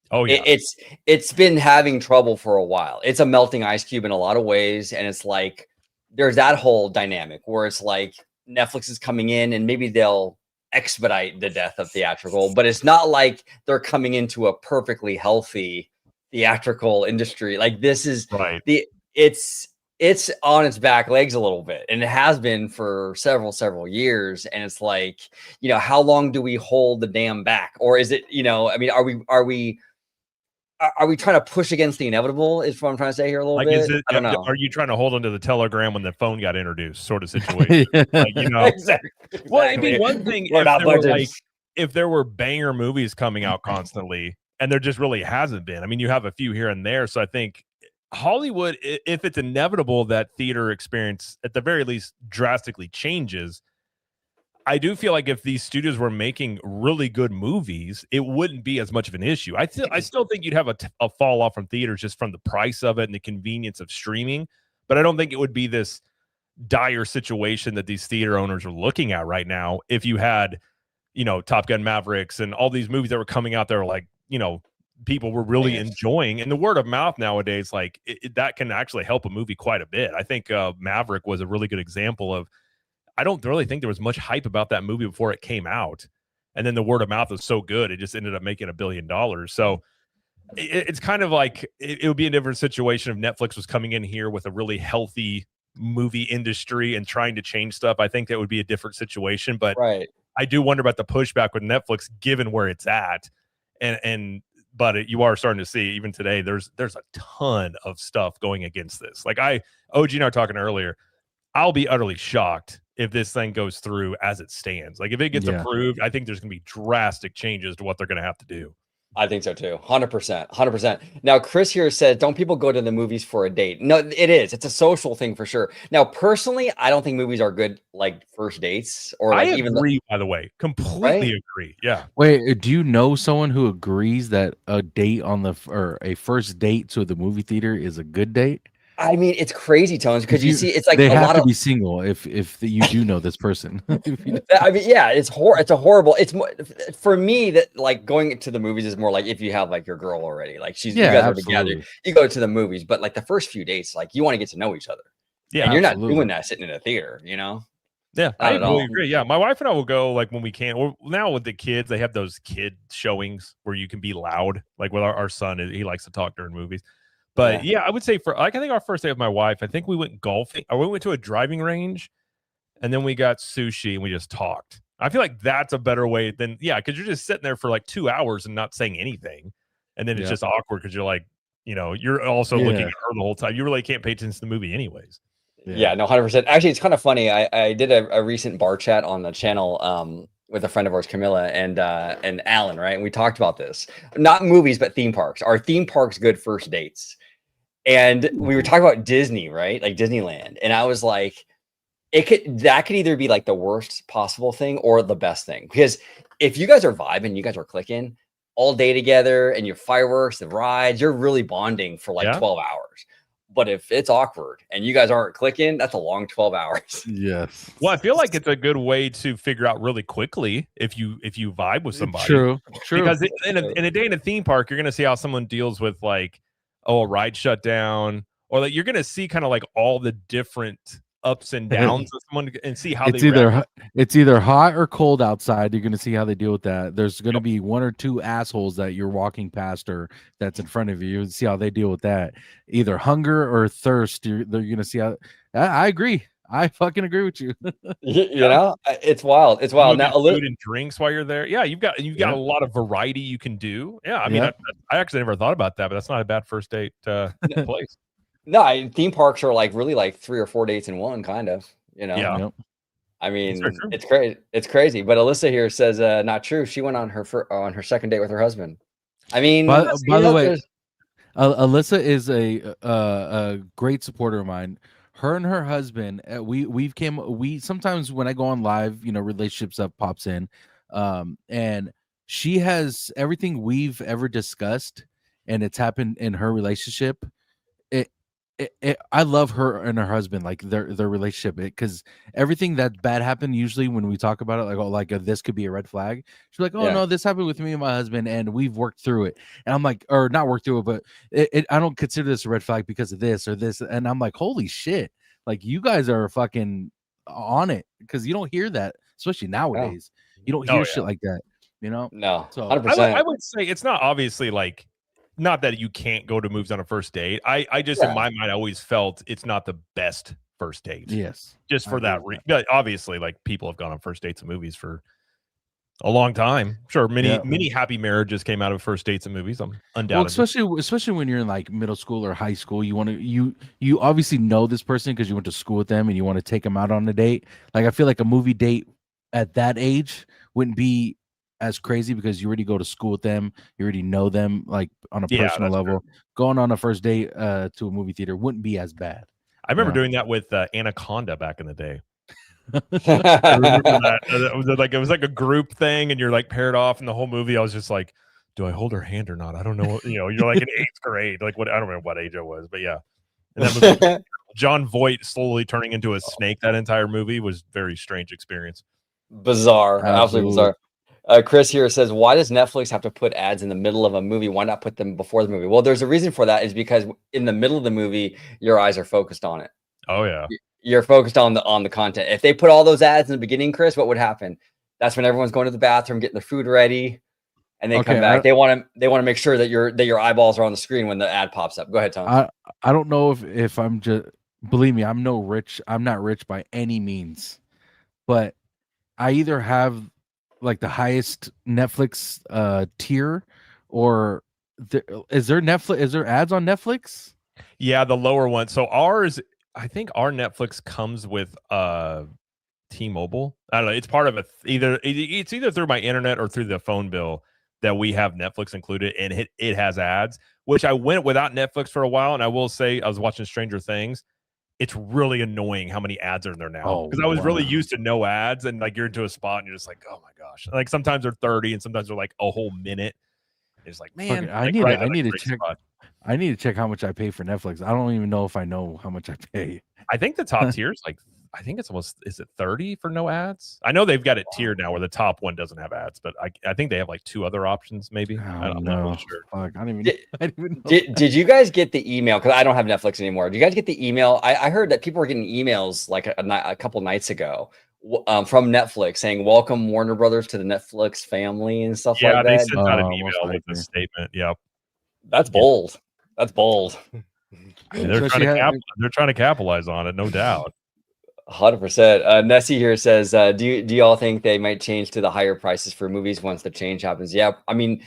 Oh yeah, it's been having trouble for a while. It's a melting ice cube in a lot of ways, and it's like there's that whole dynamic where it's like Netflix is coming in and maybe they'll expedite the death of theatrical, but it's not like they're coming into a perfectly healthy theatrical industry. Like this is right. It's on its back legs a little bit, and it has been for several years. And it's like, how long do we hold the dam back? Or is it, I mean, are we trying to push against the inevitable is what I'm trying to say here a little bit. I don't know. Are you trying to hold onto the telegram when the phone got introduced sort of situation? Exactly. Well, it'd be one thing if there were banger movies coming out constantly, and there just really hasn't been. I mean, you have a few here and there. So I think Hollywood, if it's inevitable that theater experience at the very least drastically changes, I do feel like if these studios were making really good movies, it wouldn't be as much of an issue. I still think you'd have a fall off from theaters just from the price of it and the convenience of streaming, but I don't think it would be this dire situation that these theater owners are looking at right now. If you had, Top Gun Mavericks and all these movies that were coming out there, like, people were really enjoying, and the word of mouth nowadays, like that can actually help a movie quite a bit. I think Maverick was a really good example of, I don't really think there was much hype about that movie before it came out. And then the word of mouth was so good, it just ended up making $1 billion. So it's kind of like it would be a different situation if Netflix was coming in here with a really healthy movie industry and trying to change stuff. I think that would be a different situation. But I do wonder about the pushback with Netflix, given where it's at. But you are starting to see even today, there's a ton of stuff going against this. Like OG and I were talking earlier, I'll be utterly shocked if this thing goes through as it stands. Like if it gets approved, I think there's going to be drastic changes to what they're going to have to do. I think so too. 100%. 100%. Now, Chris here said, don't people go to the movies for a date? No, it is. It's a social thing for sure. Now, personally, I don't think movies are good like first dates or like I agree, by the way. Completely agree. Yeah. Wait, do you know someone who agrees that a date or a first date to the movie theater is a good date? I mean, it's crazy, Tones, because you see, it's like they have to be single if you do know this person. I mean, yeah, it's a horrible. It's more for me that like going to the movies is more like if you have like your girl already, like you guys are together, you go to the movies. But like the first few dates, like you want to get to know each other. Yeah, and you're not doing that sitting in a theater, you know. Yeah, I totally agree. Yeah, my wife and I will go like when we can. Or now with the kids, they have those kid showings where you can be loud. Like with our son, he likes to talk during movies. But yeah, I would say I think our first day with my wife, I think we went golfing, or we went to a driving range, and then we got sushi and we just talked. I feel like that's a better way than because you're just sitting there for like 2 hours and not saying anything, and then it's just awkward because you're like, you're also looking at her the whole time. You really can't pay attention to the movie anyways. Yeah, no, 100%. Actually, it's kind of funny. I did a recent bar chat on the channel with a friend of ours, Camilla, and Alan, right? And we talked about this. Not movies, but theme parks. Are theme parks good first dates? And we were talking about Disney, right? Like Disneyland. And I was like, that could either be like the worst possible thing or the best thing. Because if you guys are vibing, you guys are clicking all day together and your fireworks, the rides, you're really bonding for like 12 hours. But if it's awkward and you guys aren't clicking, that's a long 12 hours. Yes. Well, I feel like it's a good way to figure out really quickly if you vibe with somebody. True. Because in a day in a theme park, you're going to see how someone deals with like, a ride shut down, or like you're going to see kind of like all the different ups and downs of someone and see how it's either hot or cold outside. You're going to see how they deal with that. There's going to be one or two assholes that you're walking past or that's in front of you. See how they deal with that. Either hunger or thirst. They're going to see how. I agree. I fucking agree with you. You know, it's wild. It's wild. Now, food and drinks while you're there. Yeah, you've got a lot of variety you can do. Yeah, I mean, I actually never thought about that, but that's not a bad first date place. No, theme parks are like really like 3 or 4 dates in one, kind of. You know. Yeah. I mean, it's crazy. It's crazy. But Alyssa here says, not true. She went on her second date with her husband. I mean, by the way, Alyssa is a great supporter of mine. Her and her husband, we sometimes when I go on live, relationship stuff pops in, and she has everything we've ever discussed, and it's happened in her relationship. I love her and her husband, like their relationship, because everything that bad happened, usually when we talk about it, like this could be a red flag. She's like, oh no, this happened with me and my husband, and we've worked through it. And I'm like, or not worked through it, but I don't consider this a red flag because of this or this. And I'm like, holy shit, like you guys are fucking on it, because you don't hear that, especially nowadays. You don't hear shit like that, No, so 100%. I would say it's not obviously like. Not that you can't go to movies on a first date. I just in my mind I always felt it's not the best first date. Yes, just for that reason. Obviously, like people have gone on first dates and movies for a long time. Sure, many happy marriages came out of first dates and movies. I'm undoubtedly. Well, especially when you're in like middle school or high school, you obviously know this person because you went to school with them and you want to take them out on a date. Like I feel like a movie date at that age wouldn't be as crazy because you already go to school with them, you already know them like on a personal level. True. Going on a first date to a movie theater wouldn't be as bad. I remember doing that with Anaconda back in the day. I remember that. It was like a group thing, and you're like paired off, and the whole movie I was just like, do I hold her hand or not? I don't know. You're like in 8th grade, like what? I don't remember what age I was, but yeah. And that movie, John Voight slowly turning into a snake. That entire movie was a very strange experience. Bizarre, absolutely bizarre. Chris here says, why does Netflix have to put ads in the middle of a movie? Why not put them before the movie? Well, there's a reason for that, is because in the middle of the movie, your eyes are focused on it. Oh, yeah. You're focused on the content. If they put all those ads in the beginning, Chris, what would happen? That's when everyone's going to the bathroom, getting their food ready, and they come back. They want to make sure that your eyeballs are on the screen when the ad pops up. Go ahead, Tom. I don't know if I'm just, believe me, I'm not rich by any means, but I either have like the highest Netflix tier, or is there ads on Netflix? Yeah, the lower one. So ours, I think our Netflix comes with T-Mobile. I don't know. It's part of it's either through my internet or through the phone bill that we have Netflix included, and it has ads, which I went without Netflix for a while. And I will say, I was watching Stranger Things. It's really annoying how many ads are in there now, because I was really used to no ads, and like you're into a spot and you're just like, oh my gosh. Like sometimes they're 30 and sometimes they're like a whole minute. It's like, man, I need to check. I need to check how much I pay for Netflix. I don't even know if I know how much I pay. I think the top tier is like, I think it's almost, is it 30 for no ads? I know they've got it tiered now where the top one doesn't have ads, but I think they have like 2 other options maybe. I'm not really sure. Fuck, I don't even know. Did you guys get the email? Because I don't have Netflix anymore. Did you guys get the email? I heard that people were getting emails like a couple nights ago from Netflix saying, welcome Warner Brothers to the Netflix family and stuff like that. Yeah, they sent out an email with a statement. Yep. That's bold. That's bold. They're trying to capitalize on it, no doubt. 100%. Nessie here says, do y'all think they might change to the higher prices for movies once the change happens? Yeah, I mean,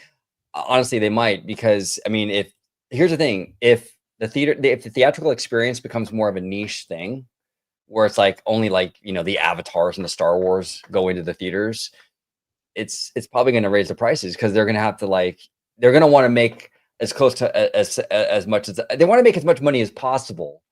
honestly, they might, because I mean, here's the thing, if the theatrical experience becomes more of a niche thing, where it's like only like, you know, the Avatars and the Star Wars go into the theaters, it's probably going to raise the prices, because they're going to have to they're going to want to make as close to as much as they want to make as much money as possible,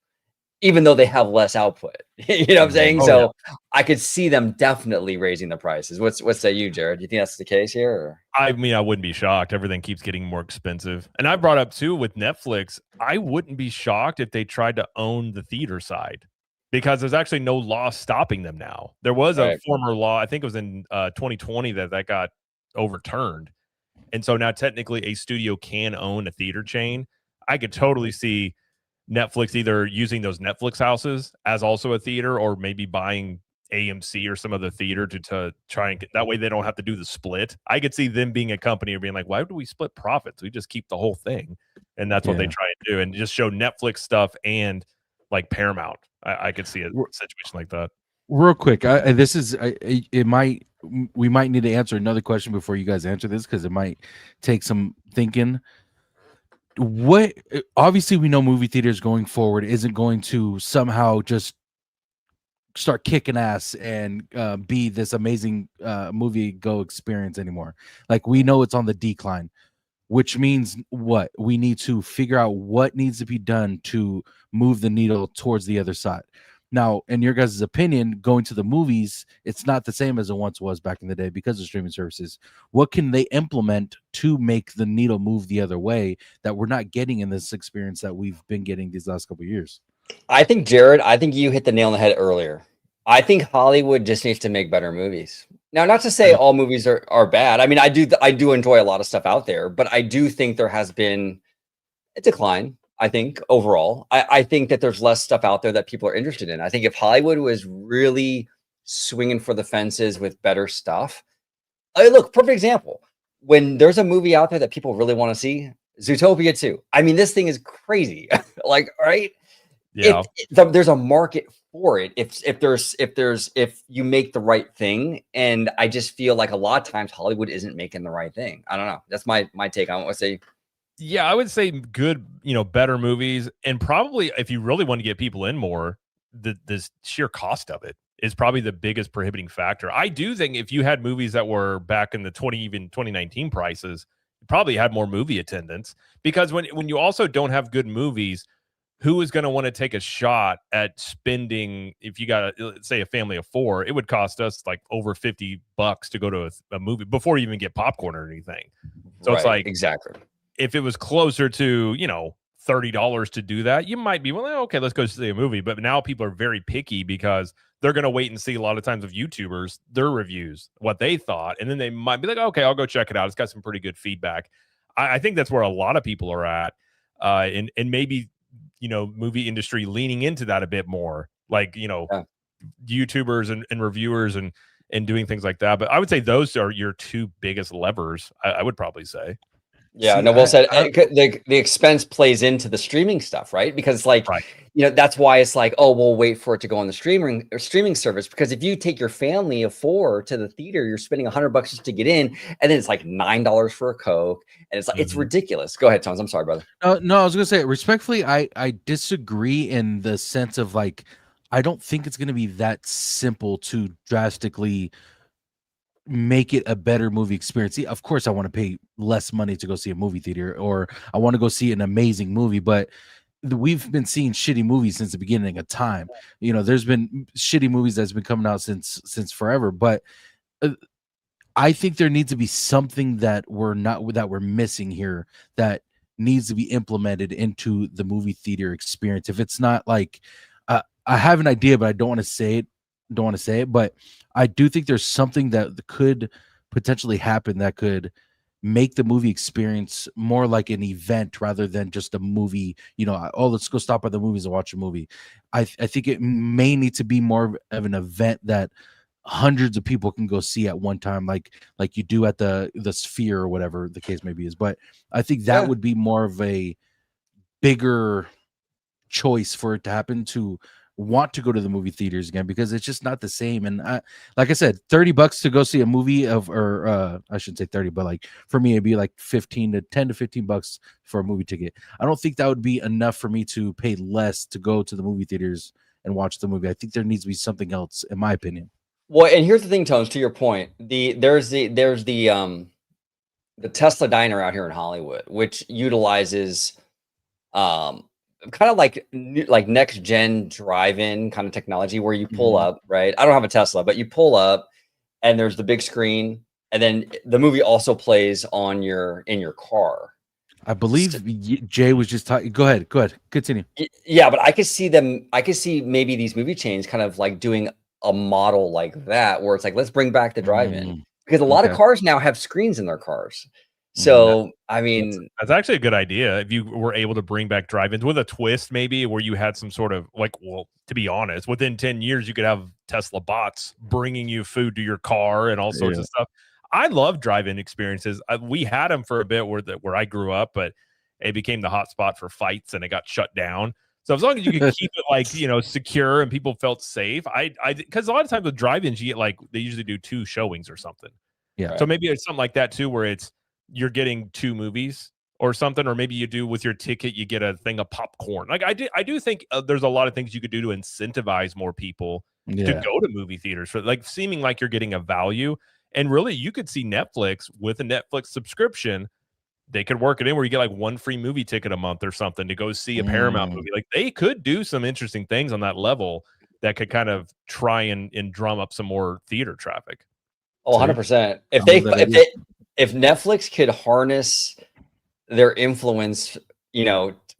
even though they have less output. You know what I'm saying? So yeah. I could see them definitely raising the prices. What's that, you, Jared? Do you think that's the case here? Or? I mean, I wouldn't be shocked. Everything keeps getting more expensive. And I brought up too with Netflix, I wouldn't be shocked if they tried to own the theater side, because there's actually no law stopping them now. There was a former law, I think it was in 2020 that got overturned. And so now technically a studio can own a theater chain. I could totally see Netflix either using those Netflix houses as also a theater, or maybe buying AMC or some other theater to try and get that way they don't have to do the split. I could see them being a company and being like, why do we split profits? We just keep the whole thing. And that's what they try and do, and just show Netflix stuff and like Paramount. I could see a situation like that. Real quick, we might need to answer another question before you guys answer this, because it might take some thinking. Obviously we know movie theaters going forward isn't going to somehow just start kicking ass and be this amazing movie go experience anymore. Like, we know it's on the decline, which means what we need to figure out what needs to be done to move the needle towards the other side. Now, in your guys' opinion, going to the movies, it's not the same as it once was back in the day because of streaming services. What can they implement to make the needle move the other way that we're not getting in this experience that we've been getting these last couple of years? I think, Jared, you hit the nail on the head earlier. I think Hollywood just needs to make better movies. Now, not to say all movies are bad. I mean, I do enjoy a lot of stuff out there, but I do think there has been a decline. I think overall, I think that there's less stuff out there that people are interested in. I think if Hollywood was really swinging for the fences with better stuff, look, perfect example. When there's a movie out there that people really want to see, Zootopia 2. I mean, this thing is crazy. Like, right? Yeah. There's a market for it if you make the right thing. And I just feel like a lot of times Hollywood isn't making the right thing. I don't know. That's my take. I want to say. Yeah, I would say good, better movies. And probably if you really want to get people in more, the sheer cost of it is probably the biggest prohibiting factor. I do think if you had movies that were back in the 2019 prices, you probably had more movie attendance, because when you also don't have good movies, who is going to want to take a shot at spending, if you got, let's say, a family of 4, it would cost us like over $50 to go to a movie before you even get popcorn or anything. So it's like, exactly. If it was closer to, $30 to do that, you might be, well, okay, let's go see a movie. But now people are very picky because they're going to wait and see a lot of times of YouTubers, their reviews, what they thought. And then they might be like, okay, I'll go check it out. It's got some pretty good feedback. I think that's where a lot of people are at. And maybe, movie industry leaning into that a bit more like, YouTubers and reviewers and doing things like that. But I would say those are your two biggest levers. I would probably say. Yeah, See, no, well said. The expense plays into the streaming stuff, right? Because like, Right. that's why it's like, oh, we'll wait for it to go on the streaming service. Because if you take your family of 4 to the theater, you're spending $100 just to get in, and then it's like $9 for a Coke, and it's like it's ridiculous. Go ahead, Tones. I'm sorry, brother. No, I was gonna say respectfully, I disagree in the sense of like, I don't think it's gonna be that simple to drastically make it a better movie experience. See, of course, I want to pay less money to go see a movie theater, or I want to go see an amazing movie, but we've been seeing shitty movies since the beginning of time. There's been shitty movies that's been coming out since forever, but I think there needs to be something that we're missing here that needs to be implemented into the movie theater experience. If it's not like, I have an idea, but I don't want to say it. But I do think there's something that could potentially happen that could make the movie experience more like an event rather than just a movie. Let's go stop by the movies and watch a movie. I think it may need to be more of an event that hundreds of people can go see at one time, like you do at the Sphere or whatever the case may be. But I think that would be more of a bigger choice for it to happen, to want to go to the movie theaters again, because it's just not the same. And like I said, $30 to go see a movie or I shouldn't say 30, but like for me it'd be like 10 to $15 for a movie ticket. I don't think that would be enough for me to pay less to go to the movie theaters and watch the movie. I think there needs to be something else, in my opinion. Well, and here's the thing, Tones, to your point, there's the Tesla diner out here in Hollywood, which utilizes kind of like next gen drive-in kind of technology, where you pull up, right? I don't have a Tesla, but you pull up and there's the big screen, and then the movie also plays in your car. I believe Jay was just talking. Go ahead, continue. Yeah, but I could see maybe these movie chains kind of like doing a model like that, where it's like, let's bring back the drive-in, because a lot of cars now have screens in their cars. So I mean, that's actually a good idea. If you were able to bring back drive-ins with a twist, maybe where you had some sort of like, well, to be honest, within 10 years, you could have Tesla bots bringing you food to your car and all sorts of stuff. I love drive-in experiences. We had them for a bit where I grew up, but it became the hot spot for fights and it got shut down. So as long as you could keep it like, secure and people felt safe, because a lot of times with drive-ins, you get they usually do 2 showings or something. Yeah. So maybe it's something like that too, where you're getting 2 movies or something, or maybe you do with your ticket, you get a thing of popcorn. Like I do think there's a lot of things you could do to incentivize more people to go to movie theaters, for like seeming like you're getting a value. And really, you could see Netflix with a Netflix subscription. They could work it in where you get like 1 free movie ticket a month or something to go see a Paramount movie. Like they could do some interesting things on that level that could kind of try and drum up some more theater traffic. Oh, 100%. If Netflix could harness their influence,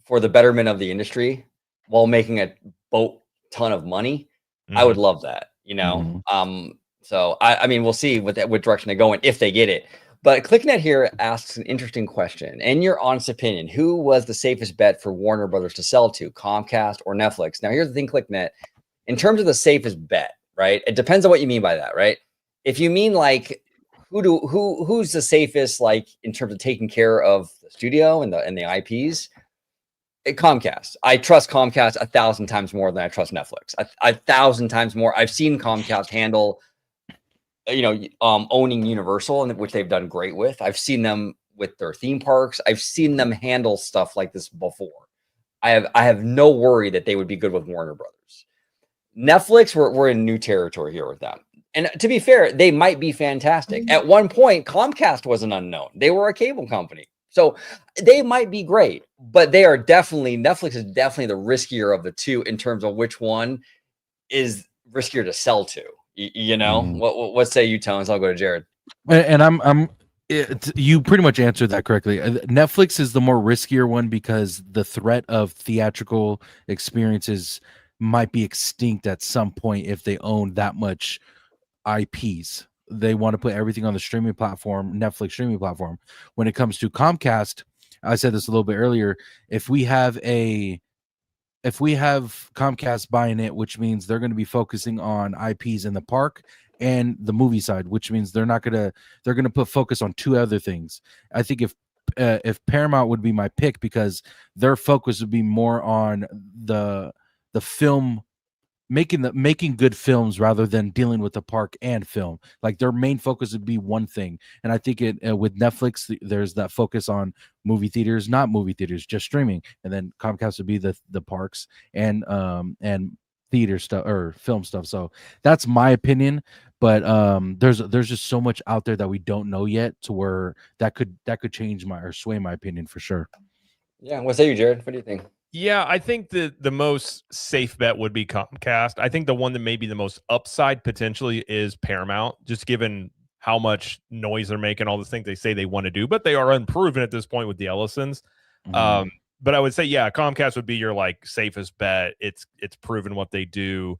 for the betterment of the industry while making a boat ton of money, I would love that, So I mean, we'll see what direction they go in if they get it. But ClickNet here asks an interesting question. In your honest opinion, who was the safest bet for Warner Brothers to sell to, Comcast or Netflix? Now, here's the thing, ClickNet. In terms of the safest bet, right? It depends on what you mean by that, right? If you mean like who's the safest, like in terms of taking care of the studio and the IPs, Comcast. I trust Comcast 1,000 times more than I trust Netflix. 1,000 times more. I've seen Comcast handle, owning Universal, and which they've done great with. I've seen them with their theme parks. I've seen them handle stuff like this before. I have no worry that they would be good with Warner Brothers. Netflix, we're in new territory here with them. And to be fair, they might be fantastic. At one point, Comcast was an unknown. They were a cable company. So they might be great, but Netflix is definitely the riskier of the two in terms of which one is riskier to sell to. What say you, Tones? I'll go to Jared. And you pretty much answered that correctly. Netflix is the more riskier one because the threat of theatrical experiences might be extinct at some point if they own that much IPs. They want to put everything on the streaming platform, Netflix streaming platform. When it comes to Comcast, I said this a little bit earlier, if we have a if we have Comcast buying it, which means they're going to be focusing on IPs in the park and the movie side, which means they're going to put focus on two other things. I think if Paramount would be my pick, because their focus would be more on the film, making good films rather than dealing with the park and film. Like their main focus would be one thing. And I think with Netflix, there's that focus on movie theaters, not movie theaters, just streaming. And then Comcast would be the parks and theater stuff or film stuff. So that's my opinion. But there's just so much out there that we don't know yet, to where that could change or sway my opinion for sure. Yeah. What say you, Jared? What do you think? Yeah, I think the most safe bet would be Comcast. I think the one that may be the most upside potentially is Paramount, just given how much noise they're making, all the things they say they want to do, but they are unproven at this point with the Ellisons. But I would say, yeah, Comcast would be your like safest bet. It's proven what they do.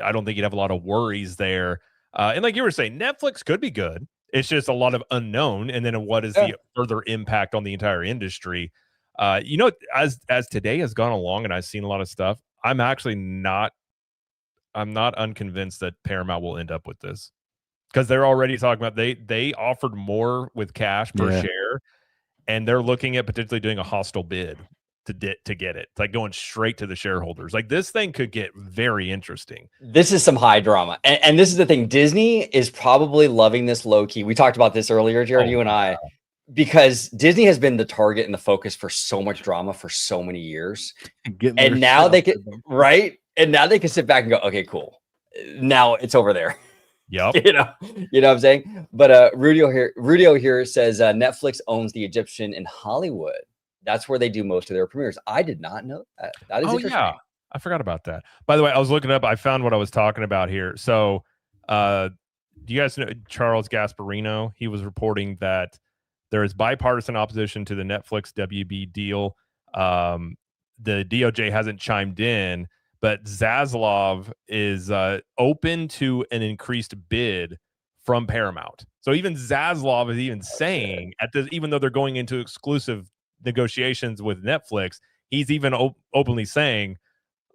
I don't think you'd have a lot of worries there. And like you were saying, Netflix could be good. It's just a lot of unknown. And then what is the further impact on the entire industry? As today has gone along and I've seen a lot of stuff, I'm not unconvinced that Paramount will end up with this, because they're already talking about they offered more with cash per share, and they're looking at potentially doing a hostile bid to get it. It's like going straight to the shareholders. Like this thing could get very interesting. This is some high drama. And this is the thing. Disney is probably loving this low key. We talked about this earlier, Jared, you and I. Because Disney has been the target and the focus for so much drama for so many years. And now they can, right? And now they can sit back and go, okay, cool. Now it's over there. Yep. you know what I'm saying? But Rudio here says Netflix owns the Egyptian in Hollywood. That's where they do most of their premieres. I did not know that. That is interesting. Yeah. I forgot about that. By the way, I was looking up, I found what I was talking about here. So do you guys know Charles Gasparino? He was reporting that there is bipartisan opposition to the Netflix WB deal. The DOJ hasn't chimed in, but Zaslav is open to an increased bid from Paramount. So even Zaslav is even saying, even though they're going into exclusive negotiations with Netflix, he's even openly saying,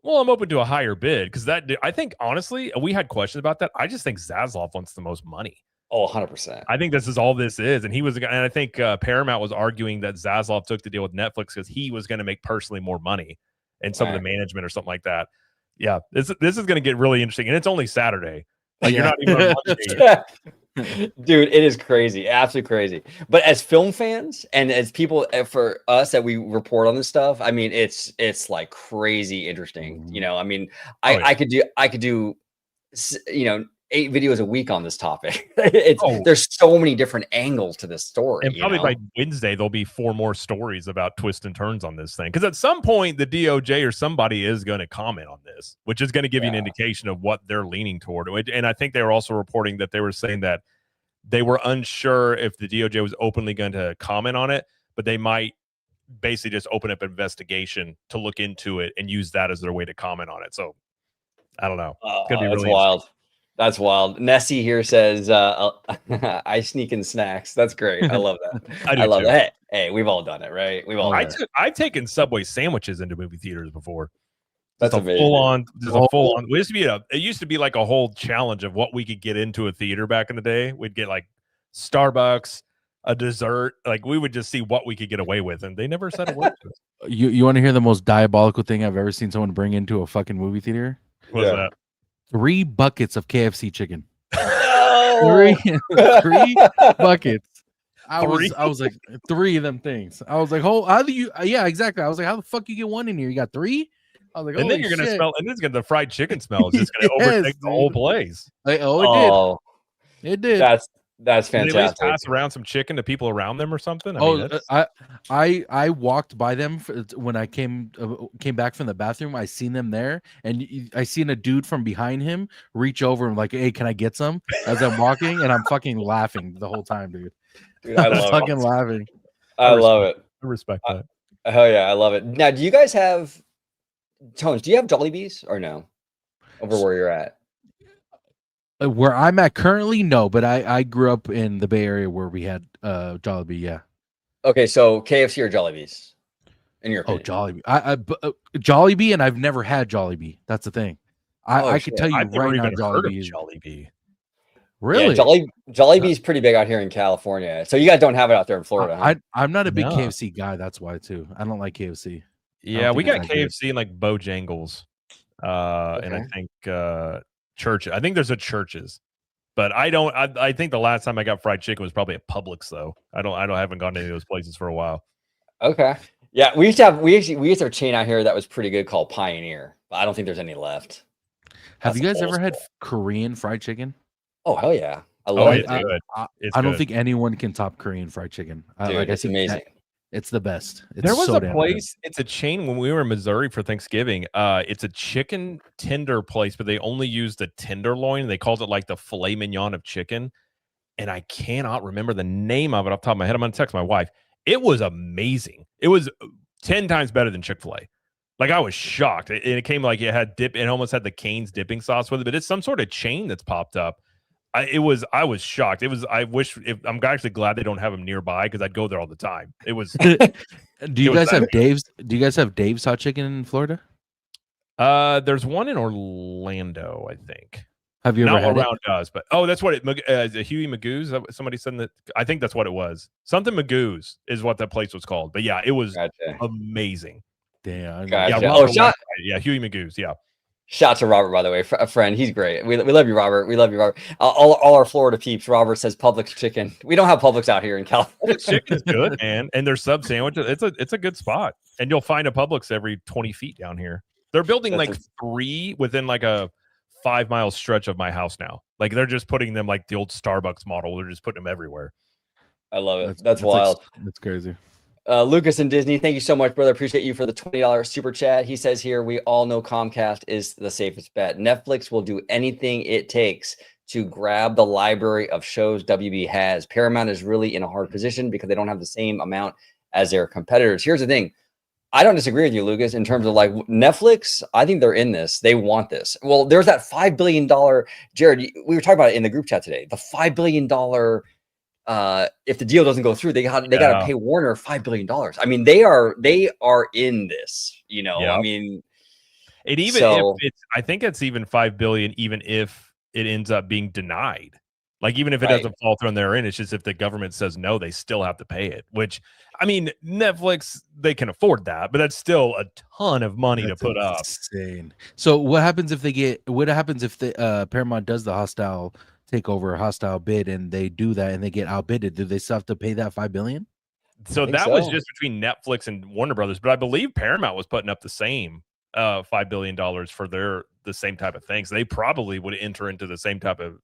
well, I'm open to a higher bid, because I think, honestly, we had questions about that. I just think Zaslav wants the most money. Oh, 100%. I think this is all this is. And I think Paramount was arguing that Zaslav took the deal with Netflix because he was going to make personally more money and some of the management or something like that. Yeah, this is going to get really interesting. And it's only Saturday. Like, you're not even on Monday. Dude, it is crazy. Absolutely crazy. But as film fans and as people, for us that we report on this stuff, I mean, it's like crazy interesting. I mean, I could do 8 videos a week on this topic. There's so many different angles to this story. And probably by Wednesday, there'll be 4 more stories about twists and turns on this thing. Because at some point, the DOJ or somebody is going to comment on this, which is going to give you an indication of what they're leaning toward. And I think they were also reporting that they were saying that they were unsure if the DOJ was openly going to comment on it, but they might basically just open up an investigation to look into it and use that as their way to comment on it. So I don't know. It's going to be really wild. That's wild. Nessie here says, I sneak in snacks. That's great. I love that. I love that. Hey, we've all done it, right? We've all done it. I've taken Subway sandwiches into movie theaters before. That's a full on. It used to be like a whole challenge of what we could get into a theater back in the day. We'd get like Starbucks, a dessert. Like we would just see what we could get away with, and they never said a word to us. You want to hear the most diabolical thing I've ever seen someone bring into a fucking movie theater? What's that? 3 buckets of KFC chicken. No! 3 buckets. I was like 3 of them things. I was like, how do you? Yeah, exactly. I was like, how the fuck you get 1 in here? You got 3? I was like, and then you're gonna smell, and the fried chicken smell is just gonna overtake the whole place. Like, it did. That's fantastic. Did they at least pass around some chicken to people around them or something? I walked by them when I came back from the bathroom. I seen them there, and I seen a dude from behind him reach over and like, "Hey, can I get some?" As I'm walking, and I'm fucking laughing the whole time, dude. I love fucking laughing. I love it. I respect that. Hell yeah, I love it. Now, do you guys have Tones? Do you have Jollibees or no? Over where you're at? Where I'm at currently, no, but I grew up in the Bay Area where we had Jollibee, yeah. Okay, so KFC or Jollibees? in your opinion? Jollibee, and I've never had Jollibee. That's the thing. I could tell you I've never right now, even heard of Jollibee. Jollibee. Yeah, Really? Jollibee's pretty big out here in California. So you guys don't have it out there in Florida, huh? I'm not a big No. KFC guy. That's why too. I don't like KFC. Yeah, we got think it's that good. KFC and like Bojangles, and I Okay. think Church. I think there's a Church's, but I don't. I think the last time I got fried chicken was probably at Publix though. I haven't gone to any of those places for a while. Okay. Yeah, we used to have a chain out here that was pretty good called Pioneer, but I don't think there's any left. Have That's you guys old ever had school. Korean fried chicken? Oh hell yeah, I Oh, love it's it. good. I don't think anyone can top Korean fried chicken. Dude, it's amazing. It's the best. It's There was so a damn place, it's a chain when we were in Missouri for Thanksgiving. It's a chicken tender place, but they only use the tenderloin. They called it like the filet mignon of chicken. And I cannot remember the name of it off the top of my head. I'm going to text my wife. It was amazing. It was 10 times better than Chick-fil-A. Like, I was shocked. It came like it had dip. It almost had the Cane's dipping sauce with it, but it's some sort of chain that's popped up. I was shocked. I'm actually glad they don't have them nearby because I'd go there all the time. It was. Do you guys have Dave's? Do you guys have Dave's hot chicken in Florida? There's one in Orlando, I think. Have you ever had around us? But that's what it. Huey Magoo's. Somebody said that. I think that's what it was. Something Magoo's is what that place was called. But yeah, it was amazing. Damn. Gotcha. Yeah, Huey Magoo's. Yeah. Shout to Robert, by the way, a friend. He's great. We love you, Robert. We love you, Robert. All our Florida peeps. Robert says Publix chicken. We don't have Publix out here in California. Publix chicken is good, man, and their sub sandwiches. It's a good spot, and you'll find a Publix every 20 feet down here. They're building three within like a 5-mile stretch of my house now. Like they're just putting them like the old Starbucks model. They're just putting them everywhere. I love it. That's wild. That's crazy. Lucas and Disney, thank you so much, brother. Appreciate you for the $20 super chat. He says here, we all know Comcast is the safest bet. Netflix will do anything it takes to grab the library of shows WB has. Paramount is really in a hard position because they don't have the same amount as their competitors. Here's the thing. I don't disagree with you, Lucas, in terms of like Netflix. I think they're in this. They want this. Well, there's that $5 billion, Jared, we were talking about it in the group chat today. The $5 billion if the deal doesn't go through, they got to pay Warner $5 billion. I mean, they are in this, you know. I mean, I think it's even $5 billion, even if it ends up being denied. Like, even if it doesn't fall through on their end, it's just if the government says no, they still have to pay it. Which, I mean, Netflix, they can afford that, but that's still a ton of money to put up. Insane. So what happens if the Paramount does the hostile takeover, hostile bid, and they do that and they get outbidded? Do they still have to pay that $5 billion? So that was just between Netflix and Warner Brothers, but I believe Paramount was putting up the same $5 billion for the same type of things. They probably would enter into the same type of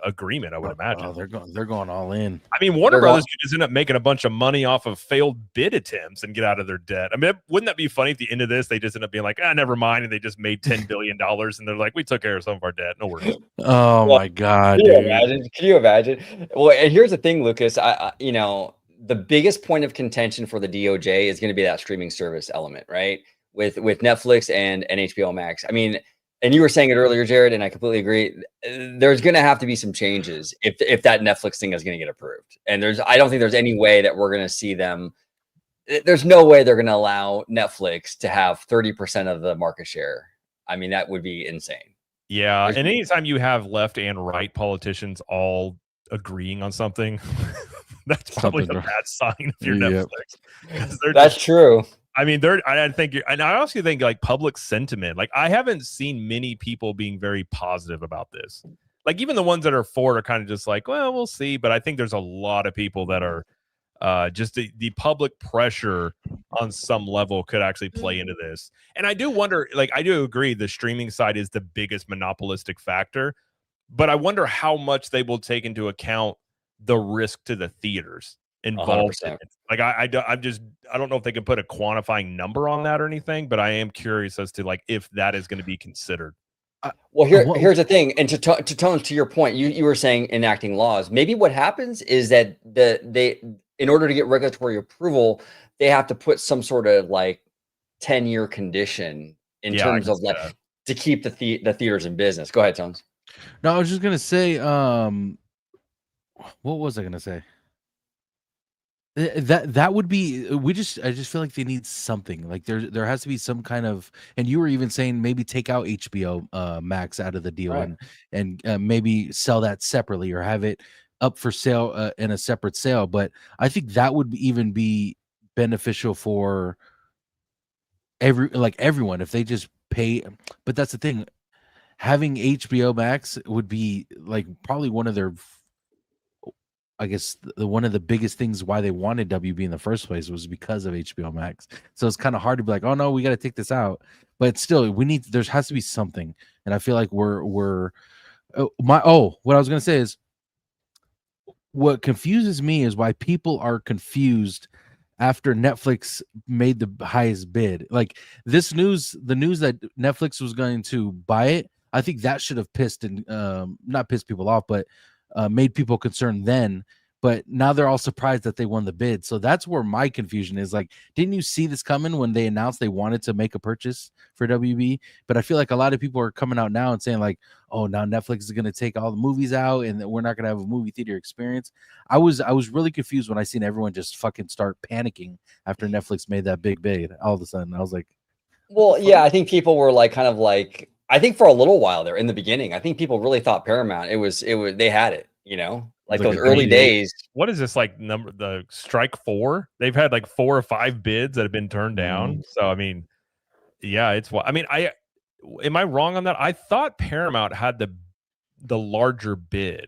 agreement, I would imagine. Oh, they're going all in. I mean, Warner Brothers could just end up making a bunch of money off of failed bid attempts and get out of their debt. I mean, wouldn't that be funny at the end of this? They just end up being like, never mind, and they just made $10 billion, and they're like, we took care of some of our debt. No worries. Oh my God, Can you imagine? Well, and here's the thing, Lucas. I the biggest point of contention for the DOJ is going to be that streaming service element, right? With Netflix and HBO Max. I mean, and you were saying it earlier, Jared, and I completely agree. There's going to have to be some changes if that Netflix thing is going to get approved. And I don't think there's any way that we're going to see them. There's no way they're going to allow Netflix to have 30% of the market share. I mean, that would be insane. Yeah, and anytime you have left and right politicians all agreeing on something, that's probably a bad sign if you're Netflix. That's true. I mean, I also think like public sentiment. Like, I haven't seen many people being very positive about this. Like, even the ones that are for it are kind of just like, well, we'll see. But I think there's a lot of people that are just the public pressure on some level could actually play into this. And I do wonder, like, I do agree the streaming side is the biggest monopolistic factor, but I wonder how much they will take into account the risk to the theaters involved in it. Like, I don't know if they can put a quantifying number on that or anything, but I am curious as to like if that is going to be considered. Well, here's the thing, and to your point, you were saying enacting laws. Maybe what happens is that they in order to get regulatory approval, they have to put some sort of like 10-year condition in terms of like to keep the theaters in business. Go ahead, Tones. No, I was just gonna say, what was I gonna say? That would be I just feel like they need something. Like there has to be some kind of, and you were even saying maybe take out HBO Max out of the deal, Right. and maybe sell that separately or have it up for sale in a separate sale. But I think that would even be beneficial for everyone if they just pay. But that's the thing, having HBO Max would be like probably one of their, I guess one of the biggest things why they wanted WB in the first place was because of HBO Max. So it's kind of hard to be like, oh no, we got to take this out. But still, there has to be something, and I feel like what I was gonna say is, what confuses me is why people are confused after Netflix made the highest bid. Like the news that Netflix was going to buy it, I think that should have not pissed people off, but made people concerned then. But now they're all surprised that they won the bid. So that's where my confusion is. Like, didn't you see this coming when they announced they wanted to make a purchase for WB? But I feel like a lot of people are coming out now and saying like, oh, now Netflix is going to take all the movies out and we're not going to have a movie theater experience. I was really confused when I seen everyone just fucking start panicking after Netflix made that big bid. All of a sudden, I was like, well, yeah, I think people were like kind of like, I think for a little while there in the beginning, I think people really thought Paramount it was they had it, like those early days. What is this like the strike 4? They've had like 4 or 5 bids that have been turned down. So I mean, yeah, am I wrong on that? I thought Paramount had the larger bid.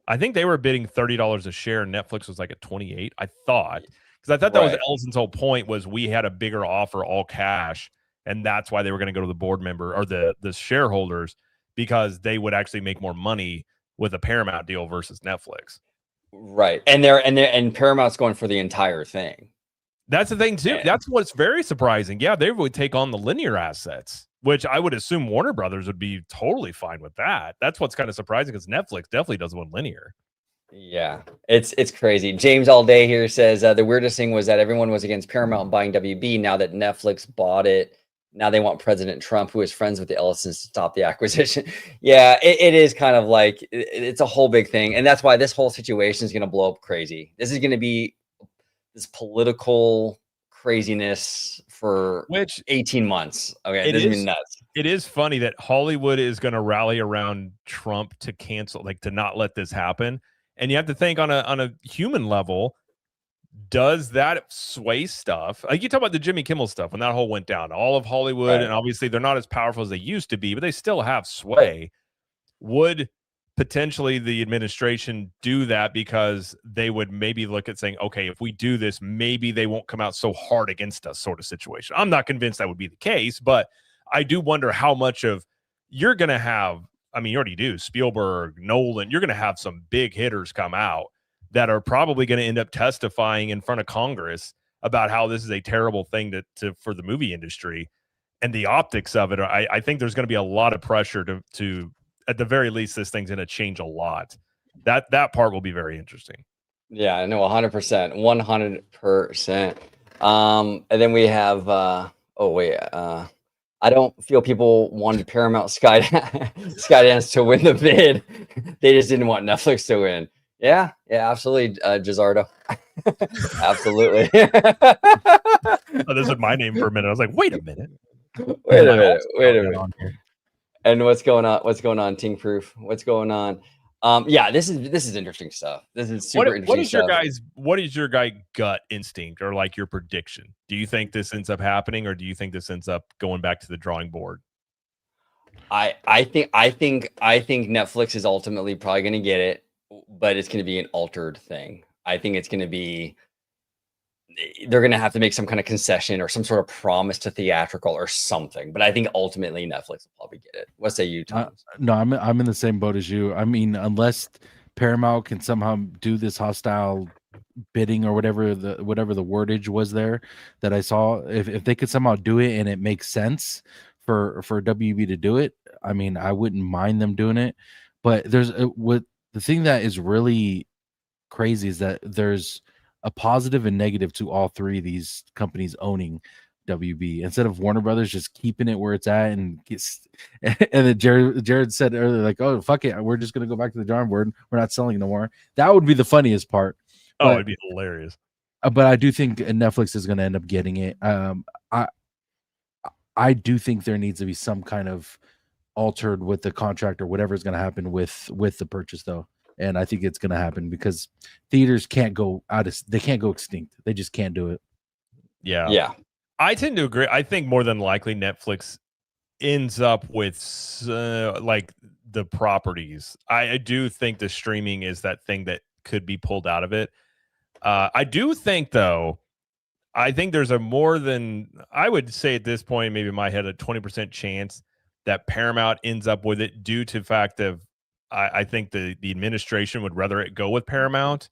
I think they were bidding $30 a share, and Netflix was like at 28. I thought, because I thought that was Ellison's whole point, was we had a bigger offer, all cash, and that's why they were going to go to the board member or the shareholders, because they would actually make more money with a Paramount deal versus Netflix. Right, and Paramount's going for the entire thing. That's the thing too. That's what's very surprising. Yeah, they would take on the linear assets, which I would assume Warner Brothers would be totally fine with that. That's what's kind of surprising, because Netflix definitely doesn't want linear. Yeah, it's crazy. James All Day here says the weirdest thing was that everyone was against Paramount buying WB. Now that Netflix bought it, now they want President Trump, who is friends with the Ellisons, to stop the acquisition. Yeah, it is kind of like it's a whole big thing, and that's why this whole situation is going to blow up crazy. This is going to be this political craziness for 18 months. Okay, this is nuts. It is funny that Hollywood is going to rally around Trump to cancel, like to not let this happen. And you have to think on a human level, does that sway stuff? Like you talk about the Jimmy Kimmel stuff when that whole went down, all of Hollywood, and obviously they're not as powerful as they used to be, but they still have sway. Would potentially the administration do that because they would maybe look at saying, okay, if we do this, maybe they won't come out so hard against us, sort of situation? I'm not convinced that would be the case, but I do wonder how much of you're going to have. I mean, you already do. Spielberg, Nolan, you're going to have some big hitters come out that are probably going to end up testifying in front of Congress about how this is a terrible thing for the movie industry and the optics of it. I think there's going to be a lot of pressure to at the very least, this thing's going to change a lot. That part will be very interesting. Yeah, I know, 100%, 100%. And then we have, I don't feel people wanted Paramount Skydance to win the bid. They just didn't want Netflix to win. Yeah, absolutely, Gizzardo. Absolutely. This is my name for a minute. I was like, wait a minute. Wait a minute. And what's going on, Ting Proof? What's going on? Yeah, this is interesting stuff. This is super interesting. What is your guy gut instinct or like your prediction? Do you think this ends up happening, or do you think this ends up going back to the drawing board? I think Netflix is ultimately probably going to get it, but it's going to be an altered thing. I think it's going to be, they're going to have to make some kind of concession or some sort of promise to theatrical or something. But I think ultimately Netflix will probably get it. What say you, Tom? No, I'm in the same boat as you. I mean, unless Paramount can somehow do this hostile bidding or whatever the wordage was there that I saw, if they could somehow do it and it makes sense for WB to do it, I mean, I wouldn't mind them doing it. But there's the thing that is really crazy is that there's a positive and negative to all three of these companies owning WB, instead of Warner Brothers just keeping it where it's at and then Jared said earlier, like, oh fuck it, we're just gonna go back to the drawing board, we're not selling no more. That would be the funniest part. It'd be hilarious. but I do think Netflix is going to end up getting it. I do think there needs to be some kind of altered with the contract or whatever is going to happen with the purchase, though. And I think it's going to happen because theaters can't go they can't go extinct. They just can't do it. Yeah. I tend to agree. I think more than likely Netflix ends up with like the properties. I do think the streaming is that thing that could be pulled out of it. I do think, though, I think there's a more than, I would say at this point, maybe in my head, a 20% chance that Paramount ends up with it due to the fact of, I think the administration would rather it go with Paramount.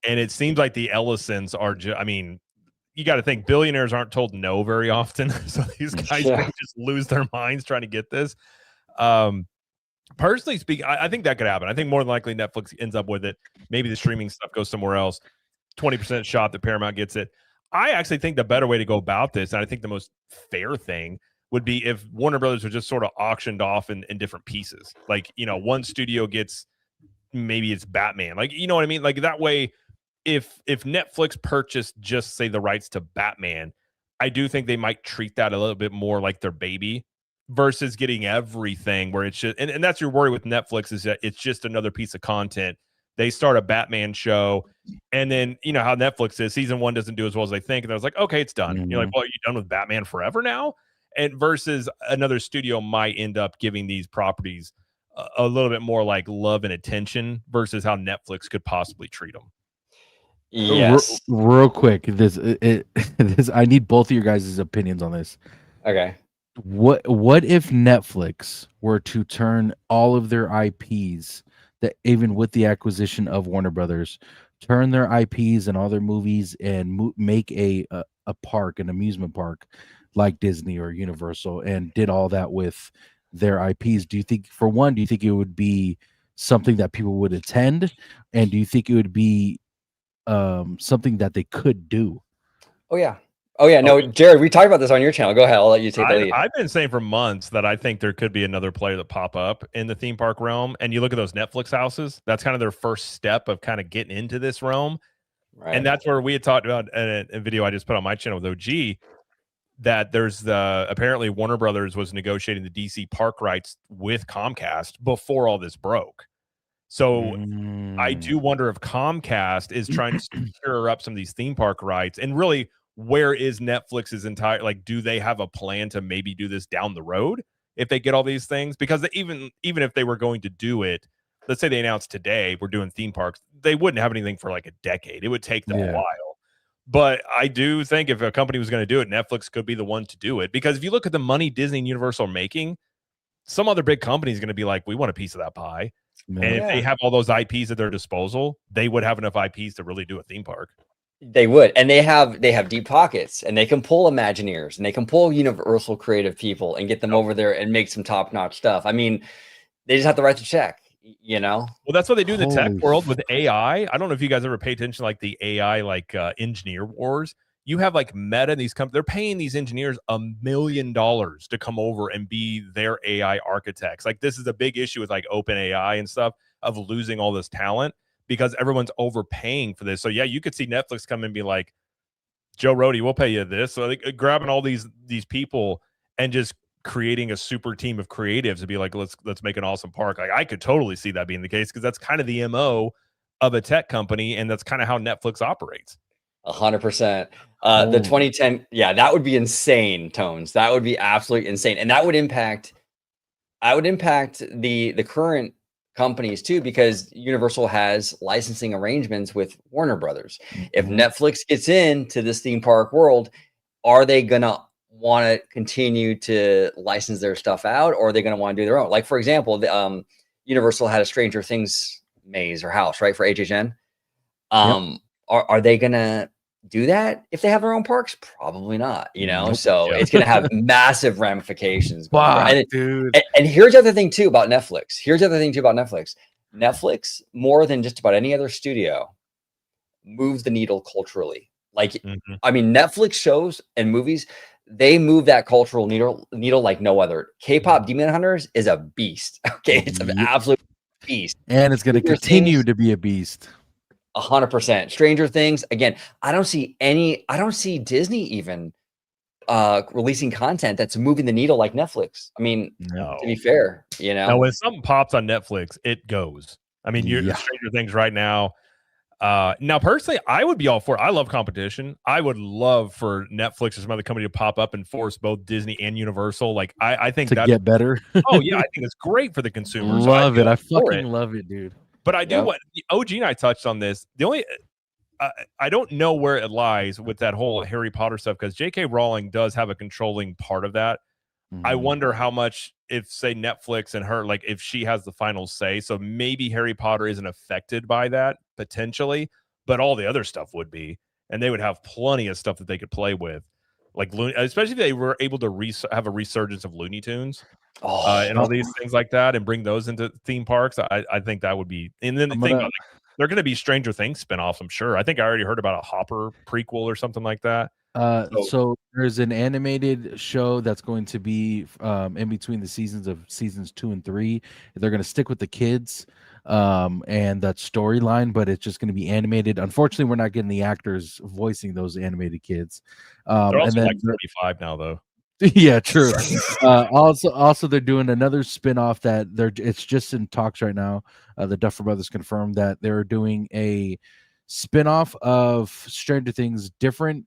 And it seems like the Ellisons are I mean, you got to think billionaires aren't told no very often. So these guys may just lose their minds trying to get this. Personally speaking, I think that could happen. I think more than likely Netflix ends up with it. Maybe the streaming stuff goes somewhere else. 20% shot that Paramount gets it. I actually think the better way to go about this, and I think the most fair thing, would be if Warner Brothers was just sort of auctioned off in different pieces. Like, you know, one studio gets, maybe it's Batman. Like, you know what I mean? Like that way, if Netflix purchased just, say, the rights to Batman, I do think they might treat that a little bit more like their baby versus getting everything where it's just, and that's your worry with Netflix, is that it's just another piece of content. They start a Batman show, and then, you know how Netflix is, season 1 doesn't do as well as they think, and I was like, okay, it's done. You're like, well, are you done with Batman forever now? And versus another studio might end up giving these properties a little bit more like love and attention versus how Netflix could possibly treat them. Yes. Real quick, this I need both of your guys' opinions on this. Okay. What if Netflix were to turn all of their IPs, that even with the acquisition of Warner Brothers, turn their IPs and all their movies and make a park, an amusement park like Disney or Universal, and did all that with their IPs? Do you think, for one, do you think it would be something that people would attend? And do you think it would be something that they could do? Oh yeah, no, Jared, we talked about this on your channel. Go ahead, I'll let you take the lead. I've been saying for months that I think there could be another player that pop up in the theme park realm. And you look at those Netflix houses, that's kind of their first step of kind of getting into this realm. Right. And that's where we had talked about in a video I just put on my channel with OG, that there's apparently Warner Brothers was negotiating the DC park rights with Comcast before all this broke. So I do wonder if Comcast is trying to secure up some of these theme park rights, and really, where is Netflix's entire, like, do they have a plan to maybe do this down the road if they get all these things? Because even if they were going to do it, let's say they announced today we're doing theme parks, they wouldn't have anything for like a decade. It would take them a while. But I do think if a company was going to do it, Netflix could be the one to do it. Because if you look at the money Disney and Universal are making, some other big company is going to be like, we want a piece of that pie. And if they have all those IPs at their disposal, they would have enough IPs to really do a theme park. They would, and they have deep pockets, and they can pull Imagineers, and they can pull Universal creative people and get them over there and make some top-notch stuff. I mean, they just have to write the check, you know? Well, that's what they do in the tech world with AI. I don't know if you guys ever pay attention to like the AI, like engineer wars. You have like Meta, these companies, they're paying these engineers $1 million to come over and be their AI architects. Like, this is a big issue with like open AI and stuff, of losing all this talent because everyone's overpaying for this. So yeah, you could see Netflix come and be like, Joe Rohde, we'll pay you this. So like, grabbing all these people and just creating a super team of creatives to be like, let's make an awesome park. Like, I could totally see that being the case, because that's kind of the MO of a tech company, and that's kind of how Netflix operates. 100%. The 2010, that would be insane, Tones. That would be absolutely insane, and that would impact. I would impact the current companies too, because Universal has licensing arrangements with Warner Brothers. If Netflix gets into this theme park world, are they gonna want to continue to license their stuff out, or are they gonna want to do their own? Like, for example, the Universal had a Stranger Things maze or house, right, for HHN. Are they gonna do that if they have their own parks? Probably not, you know. So it's gonna have massive ramifications. Dude. And here's the other thing too about Netflix. Netflix, more than just about any other studio, moves the needle culturally. Like, I mean, Netflix shows and movies, they move that cultural needle like no other. K-pop Demon Hunters is a beast. Okay, it's an absolute beast, and it's going to continue to be a beast. 100%. Stranger Things, again, I don't see Disney even releasing content that's moving the needle like Netflix. I mean, No. to be fair, Now, when something pops on Netflix, it goes. I mean, you're Stranger Things right now. Now, personally, I would be all for it. I love competition. I would love for Netflix or some other company to pop up and force both Disney and Universal. Like, I think to get better. Oh, yeah, I think it's great for the consumer. Love it. I fucking love it, dude. But I do what OG and I touched on this. The only I don't know where it lies with that whole Harry Potter stuff, because J.K. Rowling does have a controlling part of that. I wonder how much, if say Netflix and her, like if she has the final say. So maybe Harry Potter isn't affected by that potentially, but all the other stuff would be, and they would have plenty of stuff that they could play with, like especially if they were able to have a resurgence of Looney Tunes. And all these things like that, and bring those into theme parks. I think that would be. And then the thing about, like, they're going to be Stranger Things spinoffs, I'm sure. I think I already heard about a Hopper prequel or something like that. So there's an animated show that's going to be in between the seasons of seasons 2 and 3. They're going to stick with the kids and that storyline, but it's just going to be animated. Unfortunately, we're not getting the actors voicing those animated kids. They're also like 35 now, though. Yeah, true. Also, they're doing another spin-off that it's just in talks right now. The Duffer Brothers confirmed that they're doing a spin-off of Stranger Things, different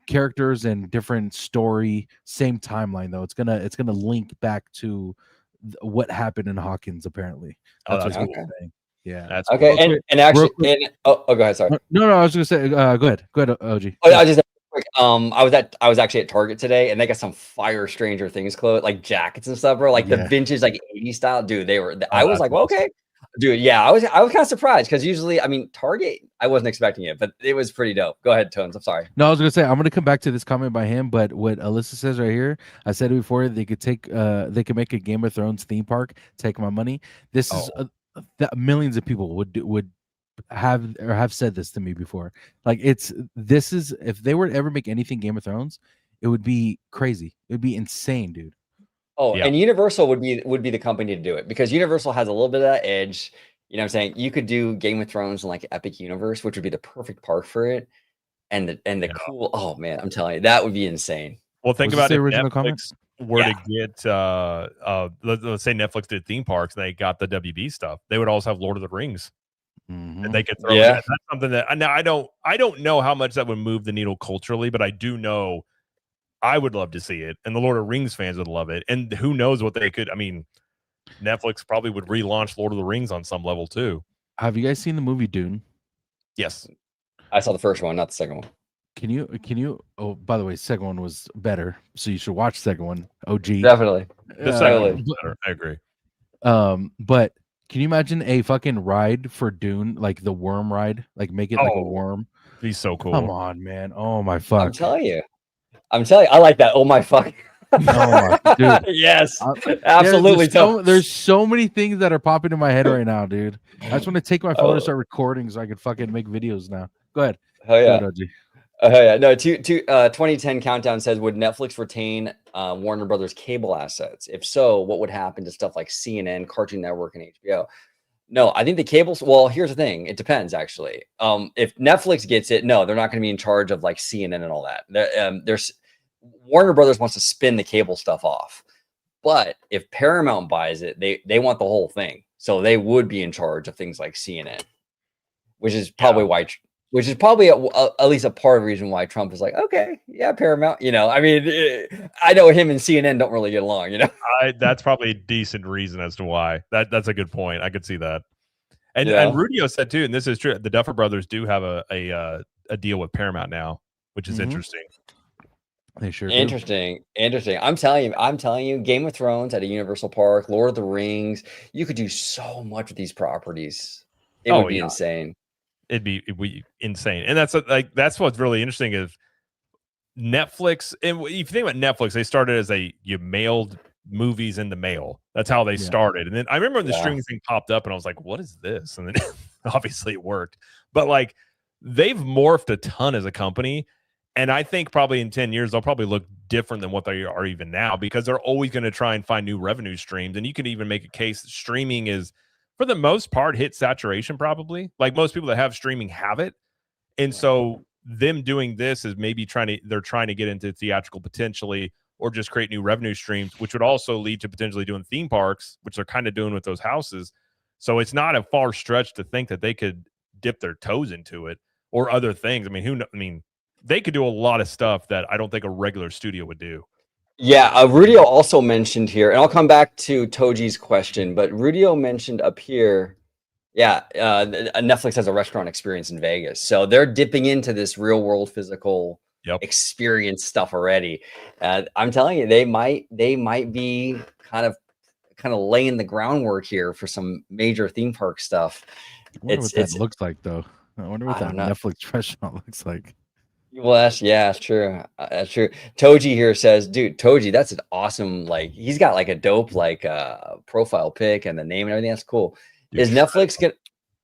characters and different story, same timeline though. It's gonna link back to what happened in Hawkins, apparently. That's what cool. Saying. Yeah, that's okay. Cool. And actually, go ahead. Sorry. No, I was gonna say, go ahead, OG. I just I was actually at Target today, and they got some fire Stranger Things clothes, like jackets and stuff, bro. Like the vintage, like 80s style, dude. They were. I was like, well, okay, dude. Yeah, I was kind of surprised, because usually, I mean, Target, I wasn't expecting it, but it was pretty dope. Go ahead, Tones. I'm sorry. No, I was gonna say, I'm gonna come back to this comment by him, but what Alyssa says right here, I said it before. They could make a Game of Thrones theme park. Take my money. This is millions of people would have said this to me before. Like, if they were to ever make anything Game of Thrones, it would be crazy. It would be insane, dude. And Universal would be the company to do it, because Universal has a little bit of that edge. You know what I'm saying? You could do Game of Thrones in like Epic Universe, which would be the perfect park for it. And the cool, oh man, I'm telling you, that would be insane. Well, think about it. Original comments were to get let's say Netflix did theme parks and they got the WB stuff, they would also have Lord of the Rings. And they could throw in. That's something that now I don't know how much that would move the needle culturally, but I do know I would love to see it, and the Lord of the Rings fans would love it. And who knows what they could. I mean, Netflix probably would relaunch Lord of the Rings on some level too. Have you guys seen the movie Dune? Yes, I saw the first one, not the second one. Can you? Oh, by the way, second one was better, so you should watch the second one. OG, definitely. The second one was better. I agree. But can you imagine a fucking ride for Dune, like the worm ride? Like, make it like a worm. Be so cool. Come on, man. Oh my fuck. I'm telling you. I like that. Oh my fuck. Oh my, dude. Yes. Absolutely. There's so many things that are popping in my head right now, dude. I just want to take my phone and start recording so I can fucking make videos now. Go ahead. Oh yeah. No, 2010 countdown says, would Netflix retain Warner Brothers cable assets? If so, what would happen to stuff like CNN, Cartoon Network, and HBO? No, I think the cables. Well, here's the thing. It depends, actually. If Netflix gets it, no, they're not going to be in charge of like CNN and all that. There's Warner Brothers wants to spin the cable stuff off, but if Paramount buys it, they want the whole thing, so they would be in charge of things like CNN, which is probably why. Which is probably at least a part of the reason why Trump is like, okay, yeah, Paramount. You know, I mean, I know him and CNN don't really get along. You know, that's probably a decent reason as to why. That's a good point. I could see that. And Rudio said too, and this is true. The Duffer Brothers do have a deal with Paramount now, which is interesting. They sure interesting. I'm telling you, Game of Thrones at a Universal Park, Lord of the Rings. You could do so much with these properties. It would be insane. It'd be insane. And that's what's really interesting is Netflix. And if you think about Netflix, they started as you mailed movies in the mail. That's how they started. And then I remember when the streaming thing popped up and I was like, what is this? And then obviously it worked. But like, they've morphed a ton as a company. And I think probably in 10 years, they'll probably look different than what they are even now, because they're always going to try and find new revenue streams. And you can even make a case that streaming is for the most part, hit saturation probably. Like most people that have streaming have it. And so them doing this is maybe they're trying to get into theatrical potentially, or just create new revenue streams, which would also lead to potentially doing theme parks, which they're kind of doing with those houses. So it's not a far stretch to think that they could dip their toes into it or other things. I mean, they could do a lot of stuff that I don't think a regular studio would do. Yeah, Rudio also mentioned here, and I'll come back to Toji's question, but Rudio mentioned up here, yeah, Netflix has a restaurant experience in Vegas, so they're dipping into this real world physical experience stuff already. I'm telling you, they might be kind of laying the groundwork here for some major theme park stuff. I wonder what that looks like, though. I wonder what that Netflix restaurant looks like. Well, that's true. That's true. Toji here says, dude, Toji, that's an awesome, like, he's got like a dope, like, profile pic and the name and everything. That's cool. Dude, is Netflix gonna,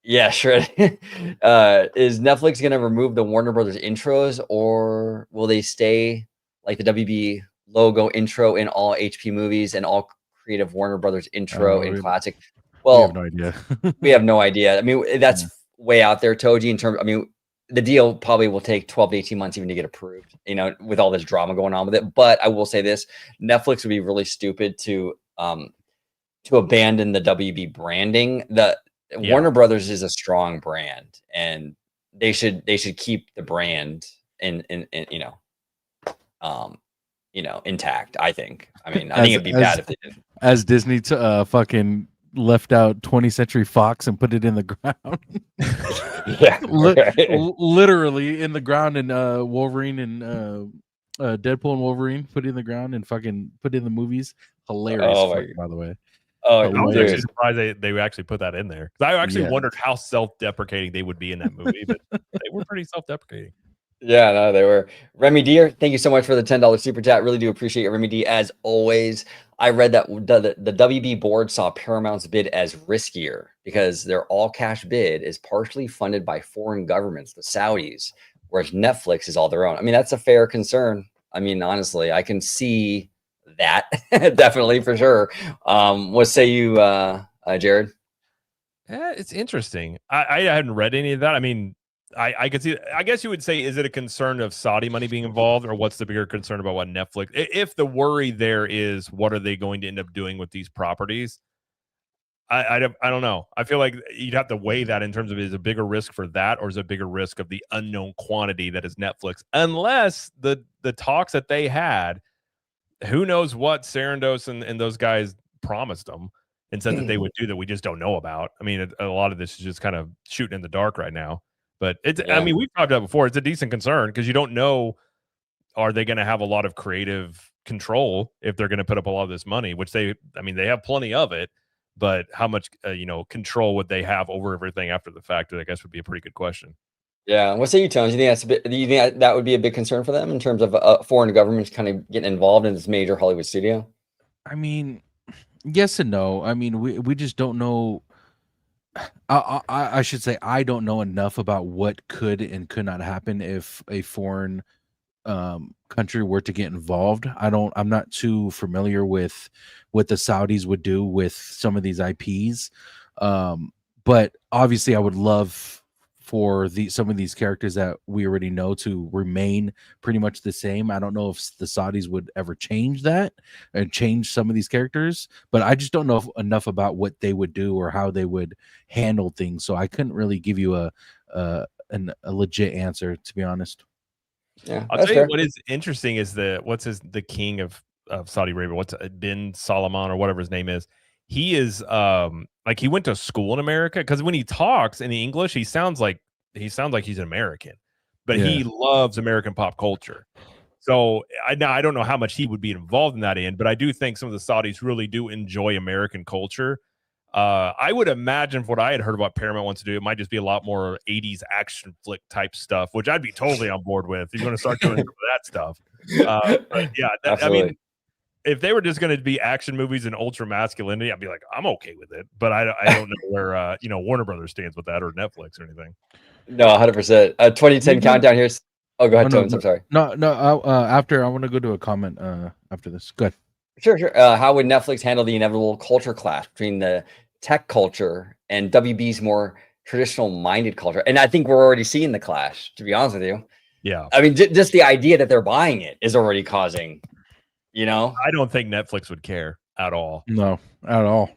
yeah, sure. Is Netflix gonna remove the Warner Brothers intros, or will they stay like the WB logo intro in all HP movies and all creative Warner Brothers intro in classic? Well, we have no idea. We have no idea. I mean, that's way out there, Toji, in terms, I mean, the deal probably will take 12 to 18 months even to get approved, you know, with all this drama going on with it. But I will say this, Netflix would be really stupid to abandon the WB branding. Warner Brothers is a strong brand, and they should keep the brand in intact, I think. I mean, I think it'd be bad if they did. As Disney fucking left out 20th Century Fox and put it in the ground. Yeah, literally in the ground, and Wolverine and Deadpool and Wolverine put it in the ground and fucking put it in the movies. Hilarious, by the way. Oh, I was actually surprised they actually put that in there, because I actually wondered how self-deprecating they would be in that movie, but they were pretty self-deprecating. Yeah, no, they were. Remy Deer, thank you so much for the $10 super chat. Really do appreciate it, Remy D, as always. I read that the WB board saw Paramount's bid as riskier because their all-cash bid is partially funded by foreign governments, the Saudis, whereas Netflix is all their own. I mean, that's a fair concern. I mean, honestly, I can see that definitely, for sure. What say you, Jared? Yeah, it's interesting. I hadn't read any of that. I mean, I could see. I guess you would say, is it a concern of Saudi money being involved, or what's the bigger concern about what Netflix? If the worry there is, what are they going to end up doing with these properties? I don't know. I feel like you'd have to weigh that in terms of, is a bigger risk for that, or is it a bigger risk of the unknown quantity that is Netflix? Unless the talks that they had, who knows what Sarandos and those guys promised them and said that they would do that we just don't know about. I mean, a lot of this is just kind of shooting in the dark right now. But it's, I mean, we've talked about it before. It's a decent concern because you don't know, are they going to have a lot of creative control if they're going to put up a lot of this money, which they have plenty of it, but how much, control would they have over everything after the fact? I guess would be a pretty good question. Yeah. What say you, Tony? Do you think that would be a big concern for them in terms of foreign governments kind of getting involved in this major Hollywood studio? I mean, yes and no. I mean, we just don't know. I should say I don't know enough about what could and could not happen if a foreign country were to get involved. I'm not too familiar with what the Saudis would do with some of these IPs. But obviously I would love for some of these characters that we already know to remain pretty much the same. I don't know if the Saudis would ever change that and change some of these characters, but I just don't know enough about what they would do or how they would handle things. So I couldn't really give you a legit answer, to be honest. Yeah, I'll tell you what is interesting is the king of Saudi Arabia, what's bin Salman or whatever his name is. He is like, he went to school in America, because when he talks in the English, he sounds like he's an American, but he loves American pop culture. So I don't know how much he would be involved in that end, but I do think some of the Saudis really do enjoy American culture. I would imagine, from what I had heard about Paramount wants to do, it might just be a lot more 80s action flick type stuff, which I'd be totally on board with. You're going to start doing that stuff. But yeah, I mean, if they were just going to be action movies and ultra masculinity, I'd be like, I'm okay with it. But I don't know where Warner Brothers stands with that, or Netflix or anything. No, 100%. 2010 countdown here. Oh, go ahead, Tones. I'm sorry. No. After, I want to go to a comment after this. Good. Sure. How would Netflix handle the inevitable culture clash between the tech culture and WB's more traditional minded culture. And I think we're already seeing the clash, to be honest with you. Yeah. I mean, just the idea that they're buying it is already causing, I don't think Netflix would care at all. No, at all.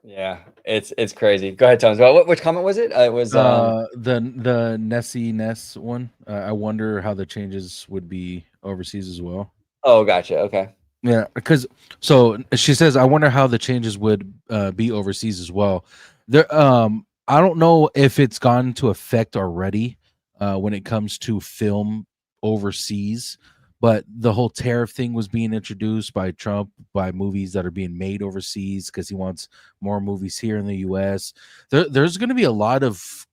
Yeah, it's crazy. Go ahead, Tones. Which comment was it? It was the Nessie Ness one. I wonder how the changes would be overseas as well. Oh, gotcha. Okay. Yeah, because so she says, I wonder how the changes would be overseas as well. There, I don't know if it's gone to effect already when it comes to film overseas, but the whole tariff thing was being introduced by Trump by movies that are being made overseas because he wants more movies here in the U.S. There's going to be a lot of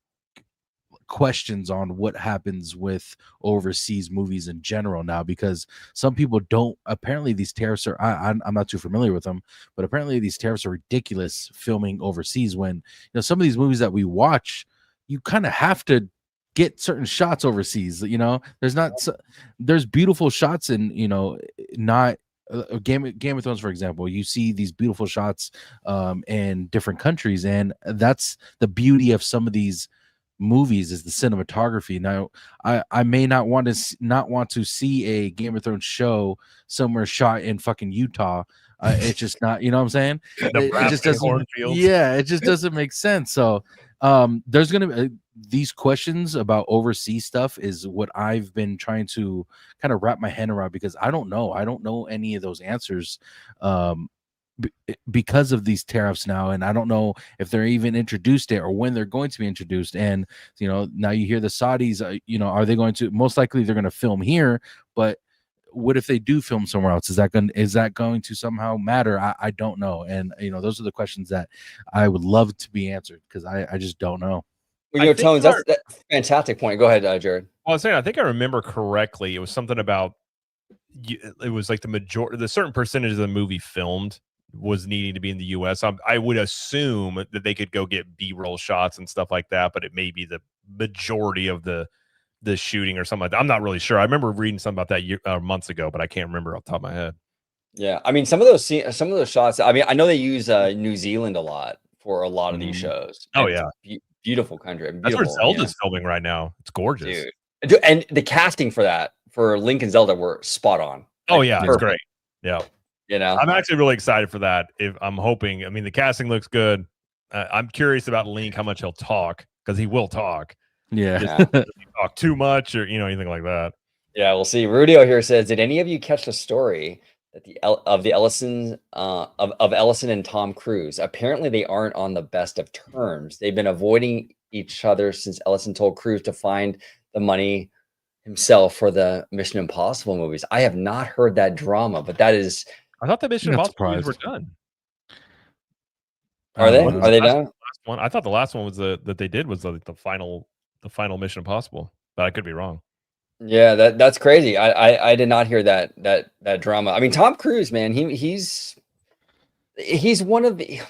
questions on what happens with overseas movies in general now, because some people don't, apparently these tariffs are, I'm not too familiar with them, but apparently these tariffs are ridiculous filming overseas, when some of these movies that we watch, you kind of have to get certain shots overseas. There's beautiful shots in not Game of Thrones, for example. You see these beautiful shots in different countries, and that's the beauty of some of these movies, is the cinematography. Now, I may not want to see a Game of Thrones show somewhere shot in fucking Utah. It's just not, you know what I'm saying? It just doesn't. Yeah, it just doesn't make sense. So, there's gonna be these questions about overseas stuff is what I've been trying to kind of wrap my head around, because I don't know any of those answers. Because of these tariffs now, and I don't know if they're even introduced it or when they're going to be introduced. And now you hear the Saudis, are they going to, most likely they're going to film here, but what if they do film somewhere else? Is that going to somehow matter? I don't know. And those are the questions that I would love to be answered, because I just don't know. Well, Tones, that's a fantastic point. Go ahead, Jared. Well, I was saying, I think I remember correctly, it was something about it was like the certain percentage of the movie filmed was needing to be in the US. I would assume that they could go get B-roll shots and stuff like that, but it may be the majority of the shooting or something like that. I'm not really sure. I remember reading something about that months ago, but I can't remember off the top of my head. Yeah, I mean, some of those shots. I mean, I know they use New Zealand a lot for a lot of these shows. Oh yeah, beautiful country. That's where Zelda's filming right now. It's gorgeous, dude. And the casting for Link and Zelda were spot on. Oh yeah, it's great. Yeah. I'm actually really excited for that. I'm hoping, I mean, the casting looks good. I'm curious about Link, how much he'll talk, because he will talk. Yeah. Does he talk too much or anything like that? Yeah, we'll see. Rudio here says, did any of you catch the story that of Ellison and Tom Cruise? Apparently they aren't on the best of terms. They've been avoiding each other since Ellison told Cruise to find the money himself for the Mission Impossible movies. I have not heard that drama, but that is, I thought the Mission Impossible movies were done. Are they? Are they done? Last one. I thought the last one was that they did was the final Mission Impossible, but I could be wrong. Yeah, that's crazy. I did not hear that drama. I mean, Tom Cruise, man, he's one of the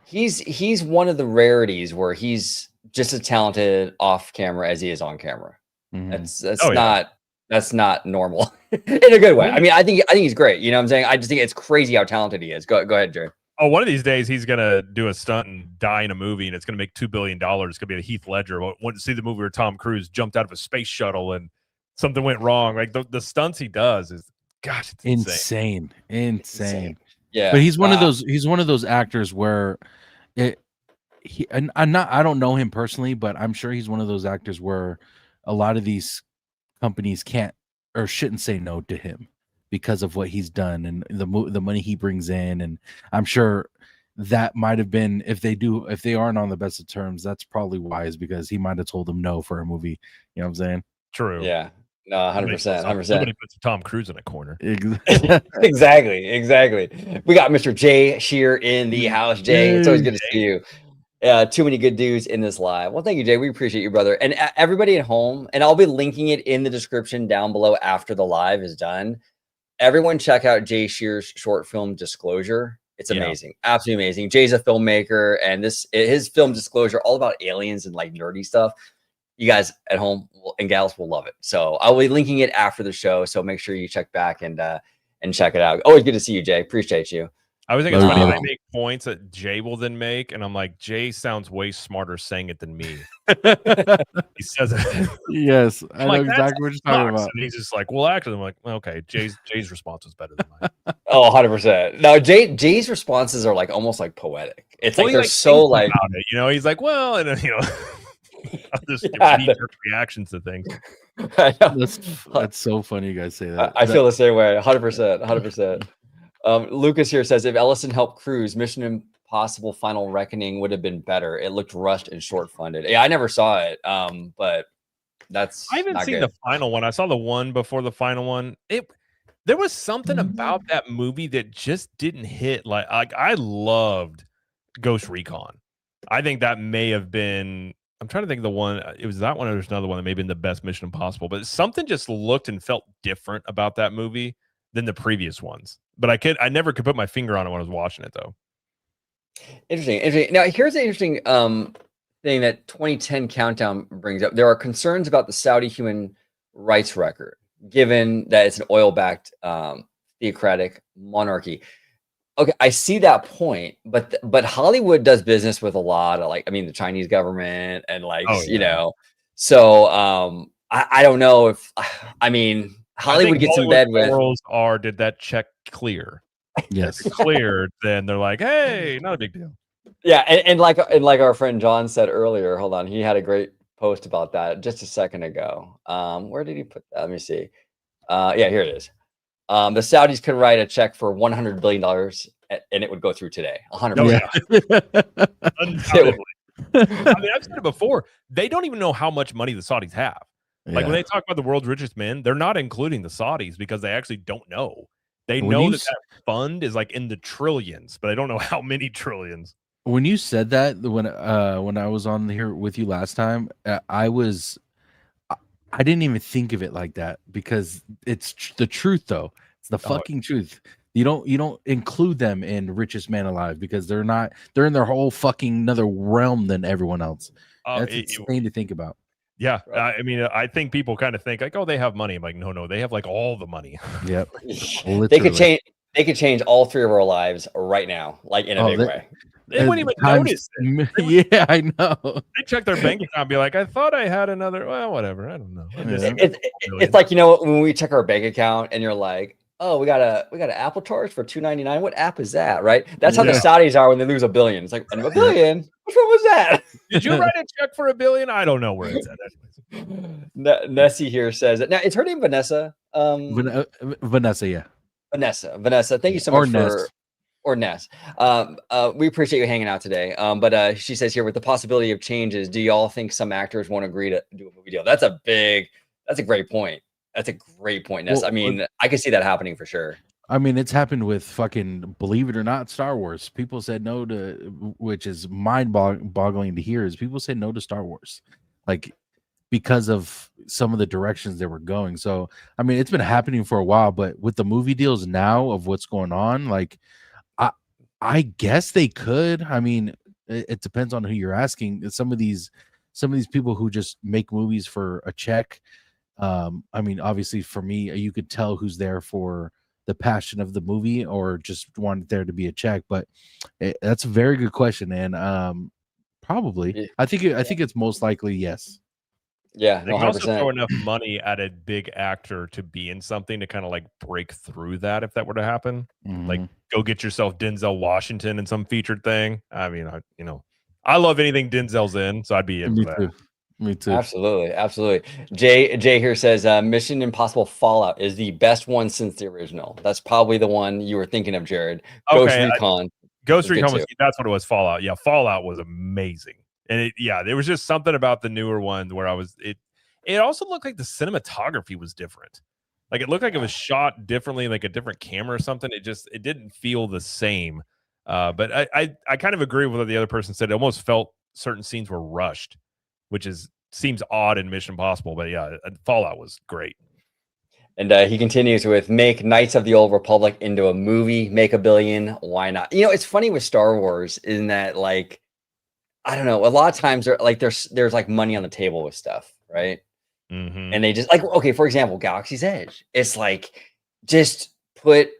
he's one of the rarities where he's just as talented off camera as he is on camera. Mm-hmm. That's not normal in a good way. I mean, I think he's great. You know what I'm saying? I just think it's crazy how talented he is. Go ahead, Jared. Oh, one of these days he's gonna do a stunt and die in a movie, and it's gonna make $2 billion. It's gonna be the Heath Ledger. Want to see the movie where Tom Cruise jumped out of a space shuttle and something went wrong? Like the stunts he does is, gosh, it's insane. Yeah, but he's one of those. He's one of those actors where I don't know him personally, but I'm sure he's one of those actors where a lot of these companies can't or shouldn't say no to him because of what he's done and the money he brings in. And I'm sure that might have been, if they aren't on the best of terms, that's probably wise, because he might have told them no for a movie. You know what I'm saying? True. Yeah. No, 100%. 100%. Somebody puts Tom Cruise in a corner. Exactly. We got Mr. Jay Shear in the house. Jay, it's always good to see you. Too many good dudes in this live. Well, thank you, Jay. We appreciate you, brother. And everybody at home, and I'll be linking it in the description down below after the live is done. Everyone check out Jay Shear's short film Disclosure. It's amazing. Yeah. Absolutely amazing. Jay's a filmmaker, and his film Disclosure, all about aliens and like nerdy stuff. You guys at home and gals will love it. So I'll be linking it after the show. So make sure you check back and check it out. Always good to see you, Jay. Appreciate you. I always think it's funny. I make points that Jay will then make, and I'm like, Jay sounds way smarter saying it than me. He says it. Yes, I know exactly what you're talking about. And he's just like, well, actually, I'm like, okay, Jay's response was better than mine. Oh, 100%. No, Jay's responses are like almost like poetic. It's like they're so like, it, you know, he's like, well, and you know, I'll just give reactions to things. That's so funny. You guys say that. I feel the same way. 100%. 100%. Lucas here says if Ellison helped Cruise, Mission Impossible Final Reckoning would have been better. It looked rushed and short funded. Yeah, I never saw it. But I haven't seen the final one. I saw the one before the final one. There was something about that movie that just didn't hit. Like I loved Ghost Recon. I think that may have been. I'm trying to think of the one. It was that one, or there's another one that may have been the best Mission Impossible. But something just looked and felt different about that movie than the previous ones. But I never could put my finger on it when I was watching it, though. Interesting. Now, here's an interesting thing that 2010 Countdown brings up. There are concerns about the Saudi human rights record, given that it's an oil-backed theocratic monarchy. Okay, I see that point, but Hollywood does business with a lot of the Chinese government and you know, so I don't know if Hollywood gets in bed with did that check clear? Yes, if it's cleared, then they're like, hey, not a big deal. Yeah, and like our friend John said earlier, hold on, he had a great post about that just a second ago. Where did he put that? Let me see. Yeah, here it is. The Saudis could write a check for $100 billion and it would go through today. 100%. Undoubtedly. I've said it before. They don't even know how much money the Saudis have. Like when they talk about the world's richest men, they're not including the Saudis because they actually don't know. They know that fund is like in the trillions, but I don't know how many trillions. When you said that, when I was on here with you last time, I didn't even think of it like that because it's the truth, though. It's the fucking truth. You don't include them in richest man alive because they're in their whole fucking another realm than everyone else. That's insane to think about. Yeah, I mean, I think people kind of think like, oh, they have money. I'm like, no, they have like all the money. Yep. They could change all three of our lives right now, like in a big way. They wouldn't even notice it. Yeah, I know. They check their bank account and be like, I thought I had another. Well, whatever. I don't know. It's like, you know, when we check our bank account and you're like, oh, we got an Apple charge for $2.99. What app is that? Right? That's how the Saudis are when they lose $1 billion. It's like $1 billion. Which one was that? Did you write a check for $1 billion? I don't know where it's at. Nessie here says it. Now, is her name Vanessa? Vanessa, yeah. Vanessa. Thank you so much or Ness. We appreciate you hanging out today. But she says here, with the possibility of changes, do y'all think some actors won't agree to do a movie deal? That's a great point. That's a great point, Ness. Well, I mean, I can see that happening for sure. I mean, it's happened with fucking, believe it or not, Star Wars. People said no to, which is mind-boggling to hear, is people said no to Star Wars, like because of some of the directions they were going. So, I mean, it's been happening for a while, but with the movie deals now of what's going on, like, I guess they could. I mean, it depends on who you're asking. Some of these people who just make movies for a check. I mean, obviously, for me, you could tell who's there for the passion of the movie or just wanted there to be a check. But that's a very good question, and probably, I think it's most likely yes. Yeah, they can also throw enough money at a big actor to be in something to kind of like break through that if that were to happen. Like, go get yourself Denzel Washington in some featured thing. I mean, I love anything Denzel's in, so I'd be in for that. Me too. Absolutely. Jay here says Mission Impossible Fallout is the best one since the original. That's probably the one you were thinking of, Jared. Ghost Recon. Ghost Recon was, that's what it was. Fallout. Yeah, Fallout was amazing. And there was just something about the newer one where it also looked like the cinematography was different. Like it looked like it was shot differently, like a different camera or something. It didn't feel the same. But I kind of agree with what the other person said. It almost felt certain scenes were rushed, which seems odd in Mission Impossible. But yeah, Fallout was great. And he continues with, make Knights of the Old Republic into a movie, make $1 billion. Why not? You know, it's funny with Star Wars in that, like, I don't know. A lot of times there's like money on the table with stuff, right? And they just like, okay, for example, Galaxy's Edge. It's like, just put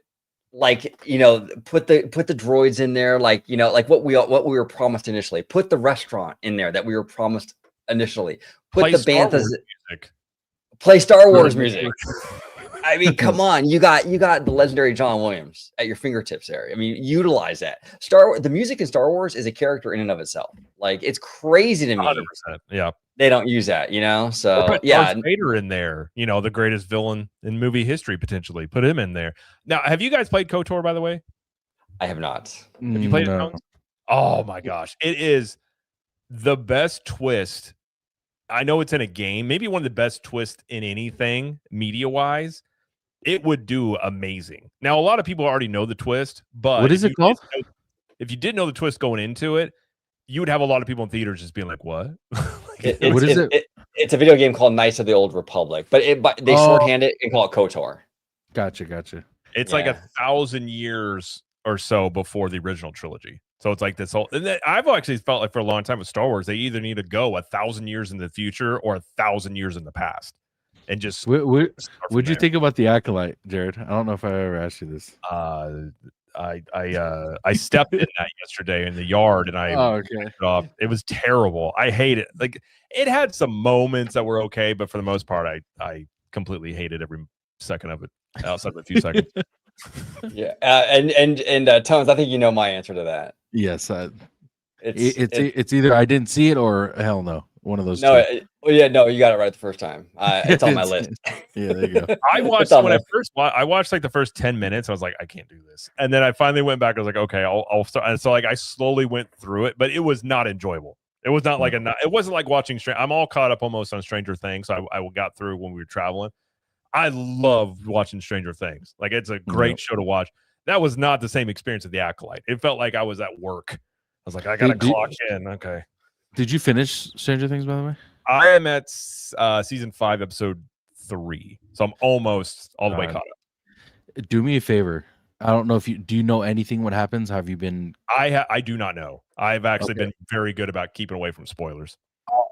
like, you know, put the droids in there, like, you know, like what we were promised initially. Put the restaurant in there that we were promised initially. Put Play the Star banthas, Wars music. play Star Wars music. I mean, come on, you got the legendary John Williams at your fingertips there. I mean, utilize that. The music in Star Wars is a character in and of itself. Like, it's crazy to me 100%. Yeah. they don't use that, you know? Or So put yeah. Darth Vader in there, you know, the greatest villain in movie history, potentially. Put him in there. Now, have you guys played KOTOR, by the way? I have not. Have you played it? No. Oh my gosh. It is the best twist. I know it's in a game, maybe one of the best twists in anything media-wise. It would do amazing. Now, a lot of people already know the twist, but What is it called? If you didn't know the twist going into it, you would have a lot of people in theaters just being like, "What?" What is it? It's a video game called Knights of the Old Republic, but they shorthand it and call it KOTOR. Gotcha. It's like 1,000 years or so before the original trilogy. So it's like this whole. And I've actually felt like for a long time with Star Wars, they either need to go 1,000 years in the future or 1,000 years in the past, and just. What'd you think about the Acolyte, Jared? I don't know if I ever asked you this. I stepped in that yesterday in the yard, and I it off. It was terrible. I hate it. Like, it had some moments that were okay, but for the most part, I completely hated every second of it. Outside of a few seconds. Yeah, and Tones, I think you know my answer to that. Yes, it's either I didn't see it or hell no. One of those. No, you got it right the first time. It's on my list. Yeah, there you go. I watched I watched like the first 10 minutes. I was like, I can't do this, and then I finally went back. I was like, okay, I'll start. And so like I slowly went through it, but it was not enjoyable. It was not like it wasn't like watching. I'm all caught up almost on Stranger Things. So I got through when we were traveling. I love watching Stranger Things. Like, it's a great show to watch. That was not the same experience at the Acolyte. It felt like I was at work. I was like, I gotta clock in. Okay. Did you finish Stranger Things, by the way? I am at season 5, episode 3. So I'm almost all the way caught up. Do me a favor. I don't know if do you know anything what happens? Have you been? I do not know. I've actually been very good about keeping away from spoilers.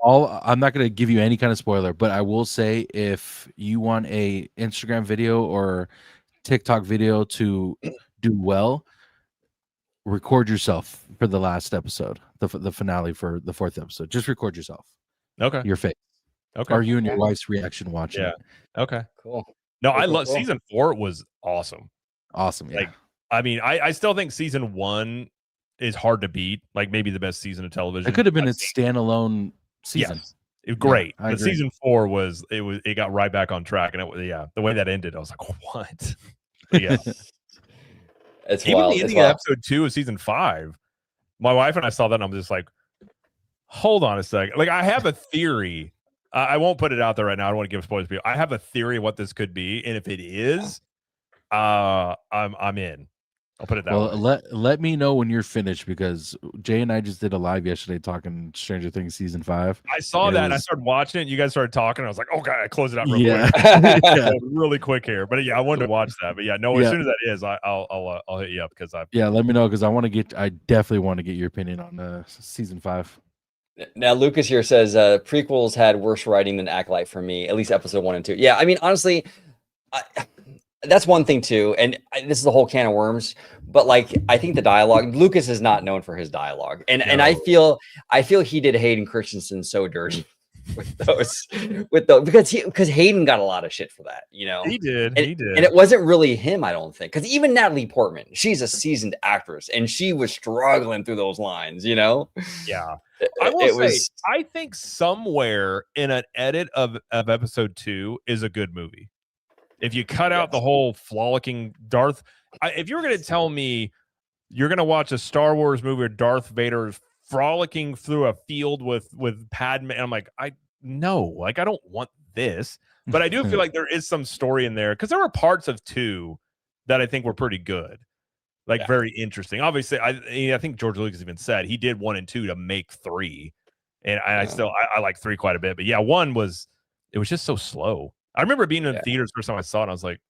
I'm not going to give you any kind of spoiler, but I will say if you want a Instagram video or TikTok video to do well, record yourself for the last episode, the finale for the 4th episode. Just record yourself. Okay. Your face. Okay. Or you and your wife's reaction watching it. Okay. Cool. No, I love season 4 was awesome. Awesome. Yeah. Like, I mean, I still think season 1 is hard to beat. Like, maybe the best season of television. It could have been a standalone season. Yes. It was great. Yeah, but season 4 it got right back on track, and the way that ended, I was like, what? But yeah. It's even wild. the ending of episode 2 of season 5. My wife and I saw that, and I'm just like, hold on a second. Like, I have a theory. I won't put it out there right now. I don't want to give spoilers to people. I have a theory of what this could be, and if it is, I'm in. I'll put it that way. Let me know when you're finished, because Jay and I just did a live yesterday talking Stranger Things season 5. I saw that and I started watching it. And you guys started talking. I was like, okay, I closed it out real quick. Really quick here. But yeah, I wanted to watch that. But yeah, no, as soon as that is, I'll hit you up because let me know, because I definitely want to get your opinion on season 5. Now Lucas here says prequels had worse writing than Acolyte for me, at least episode 1 and 2. Yeah, I mean, honestly, that's one thing too, and this is a whole can of worms. But like, I think the dialogue, Lucas is not known for his dialogue, and I feel he did Hayden Christensen so dirty with those, because Hayden got a lot of shit for that, you know. He did, and it wasn't really him, I don't think, because even Natalie Portman, she's a seasoned actress, and she was struggling through those lines, you know. Yeah, I will say, I think somewhere in an edit of episode 2 is a good movie. If you cut out the whole frolicking Darth, if you were going to tell me you're going to watch a Star Wars movie where Darth Vader is frolicking through a field with Padme, and I'm like, I don't want this. But I do feel like there is some story in there, because there were parts of 2 that I think were pretty good, like very interesting. Obviously, I think George Lucas even said he did 1 and 2 to make 3, and I like 3 quite a bit. But yeah, 1 was just so slow. I remember being in the theaters the first time I saw it, and I was like,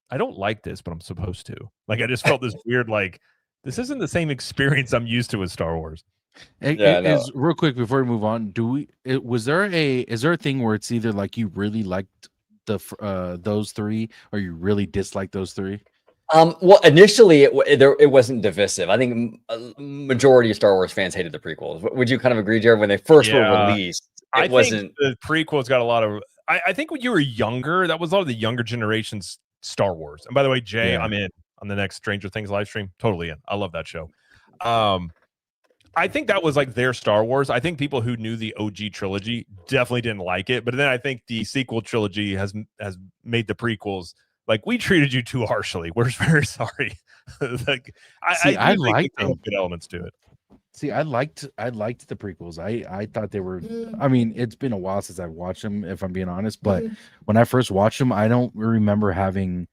I don't like this, but I'm supposed to. Like, I just felt this weird, like, this isn't the same experience I'm used to with Star Wars. Real quick before we move on, is there a thing where it's either like you really liked those 3 or you really dislike those 3? Well, initially it wasn't divisive. I think majority of Star Wars fans hated the prequels. Would you kind of agree, Jared? When they first were released, I wasn't. think the prequels got a lot of. I think when you were younger, that was a lot of the younger generation's Star Wars. And by the way, Jay, I'm in on the next Stranger Things live stream. Totally in. I love that show. I think that was like their Star Wars. I think people who knew the OG trilogy definitely didn't like it, but then I think the sequel trilogy has made the prequels like, we treated you too harshly. We're very sorry. Like, I liked them. Good elements to it. See, I liked the prequels. I thought they were. I mean, it's been a while since I've watched them, if I'm being honest. But when I first watched them, I don't remember having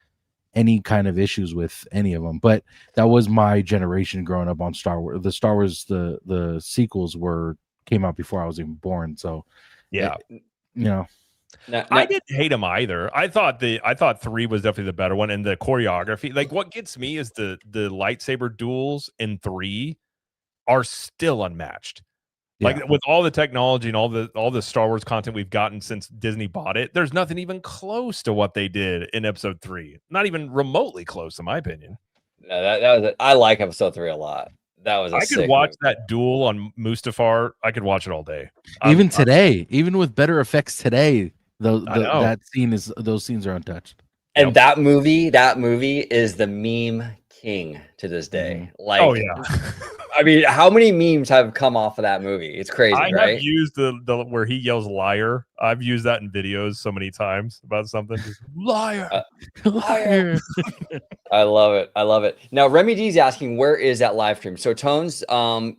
any kind of issues with any of them. But that was my generation growing up on Star Wars. The Star Wars, the sequels came out before I was even born. So yeah, I didn't hate them either. I thought 3 was definitely the better one, and the choreography. Like, what gets me is the lightsaber duels in 3 are still unmatched. Like, with all the technology and all the Star Wars content we've gotten since Disney bought it, there's nothing even close to what they did in Episode 3. Not even remotely close, in my opinion. No, that was I like Episode 3 a lot. That was I could watch that duel on Mustafar. I could watch it all day. Even today, even with better effects today, those scenes are untouched. And that movie is the meme king to this day. Like, oh yeah. I mean, how many memes have come off of that movie? It's crazy, right? I've used the where he yells liar. I've used that in videos so many times about something. Just, liar. Liar. I love it. I love it. Now, Remy D's asking, where is that live stream? So, Tones,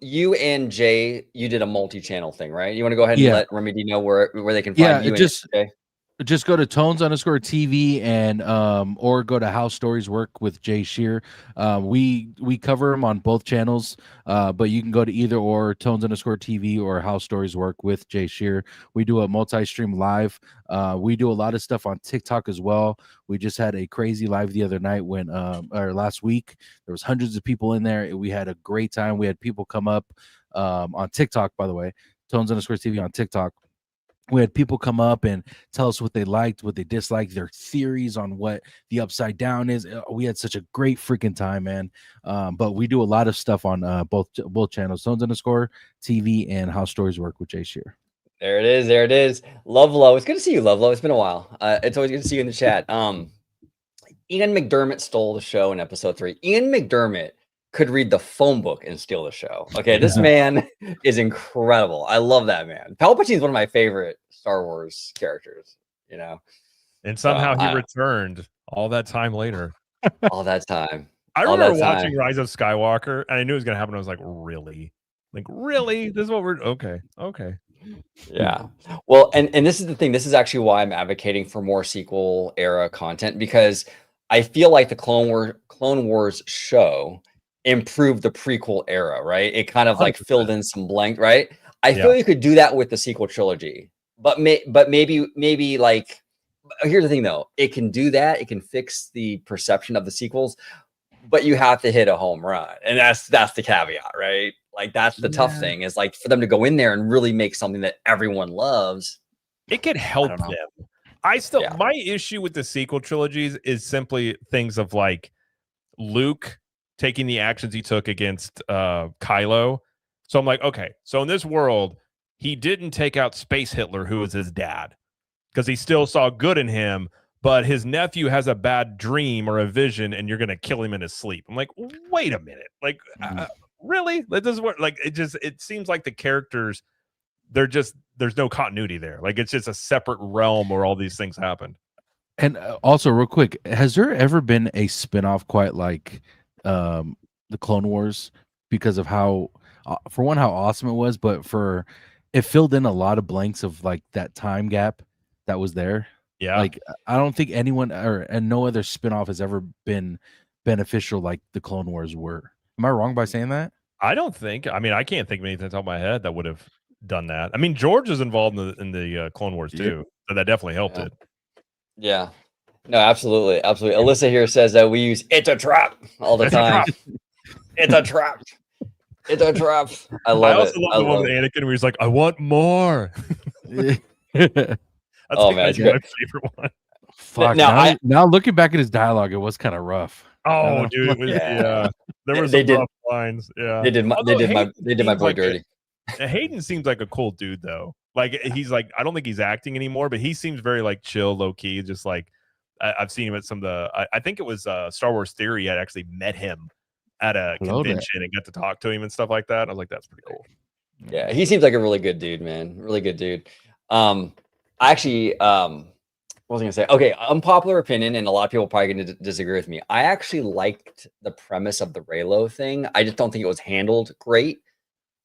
you and Jay, you did a multi-channel thing, right? You want to go ahead and let Remy D know where they can find you and Jay? Just go to Tones_TV and or go to How Stories Work with Jay Shear. We cover them on both channels, but you can go to either or Tones_TV or How Stories Work with Jay Shear. We do a multi-stream live. We do a lot of stuff on TikTok as well. We just had a crazy live the other night or last week. There was hundreds of people in there. We had a great time. We had people come up on TikTok, by the way, Tones_TV on TikTok. We had people come up and tell us what they liked, what they disliked, their theories on what the upside down is. We had such a great freaking time, man. But we do a lot of stuff on both channels, Tones_TV and How Stories Work with Jay Shear. There it is. There it is. Lovelo. It's good to see you, Lovelo. It's been a while. It's always good to see you in the chat. Ian McDermott stole the show in Episode 3. Ian McDermott could read the phone book and steal the show. Okay, this man is incredible. I love that man. Palpatine is one of my favorite Star Wars characters, and somehow he returned all that time later. All that time. I remember watching Rise of Skywalker, and I knew it was going to happen. I was like, really? This is what we're okay. Yeah. Well, and this is the thing. This is actually why I'm advocating for more sequel era content, because I feel like the Clone Wars show improved the prequel era, right? It kind of like 100%. Filled in some blank, right? I feel you could do that with the sequel trilogy, but maybe like, here's the thing though, it can do that. It can fix the perception of the sequels, but you have to hit a home run, and that's the caveat, right? Like, that's the tough thing, is like, for them to go in there and really make something that everyone loves. It could help them. My issue with the sequel trilogies is simply things of like Luke taking the actions he took against Kylo. So I'm like, okay, so in this world, he didn't take out Space Hitler, who was his dad, because he still saw good in him, but his nephew has a bad dream or a vision, and you're going to kill him in his sleep. I'm like, wait a minute. Like, really? That doesn't work. Like, it seems like the characters, there's no continuity there. Like, it's just a separate realm where all these things happened. And also, real quick, has there ever been a spinoff quite like the Clone Wars, because of how for one, how awesome it was, but it filled in a lot of blanks of like that time gap that was there. Yeah. Like, I don't think anyone and no other spinoff has ever been beneficial like the Clone Wars were. Am I wrong by saying that? I don't think. I mean, I can't think of anything off the top of my head that would have done that. I mean, George is involved in the Clone Wars too, so that definitely helped it. Yeah. No, absolutely. Absolutely. Alyssa here says that we use "it's a trap" all the time. It's a trap. It's a trap. I love it. I love the one with Anakin where he's like, I want more. That's man, my favorite one. Fuck. Now looking back at his dialogue, it was kind of rough. Oh, dude, it was, Yeah. there were They some did- rough lines. Yeah, They did my Seems boy like dirty. Hayden seems like a cool dude though. Like he's like, I don't think he's acting anymore, but he seems very like chill, low key. Just like I've seen him at some of the. I think it was Star Wars Theory. I actually met him at a convention and got to talk to him and stuff like that. I was like, that's pretty cool. Yeah, he seems like a really good dude, man. Really good dude. I actually, what was I gonna say? Okay, unpopular opinion, and a lot of people are probably gonna disagree with me. I actually liked the premise of the Raylo thing. I just don't think it was handled great.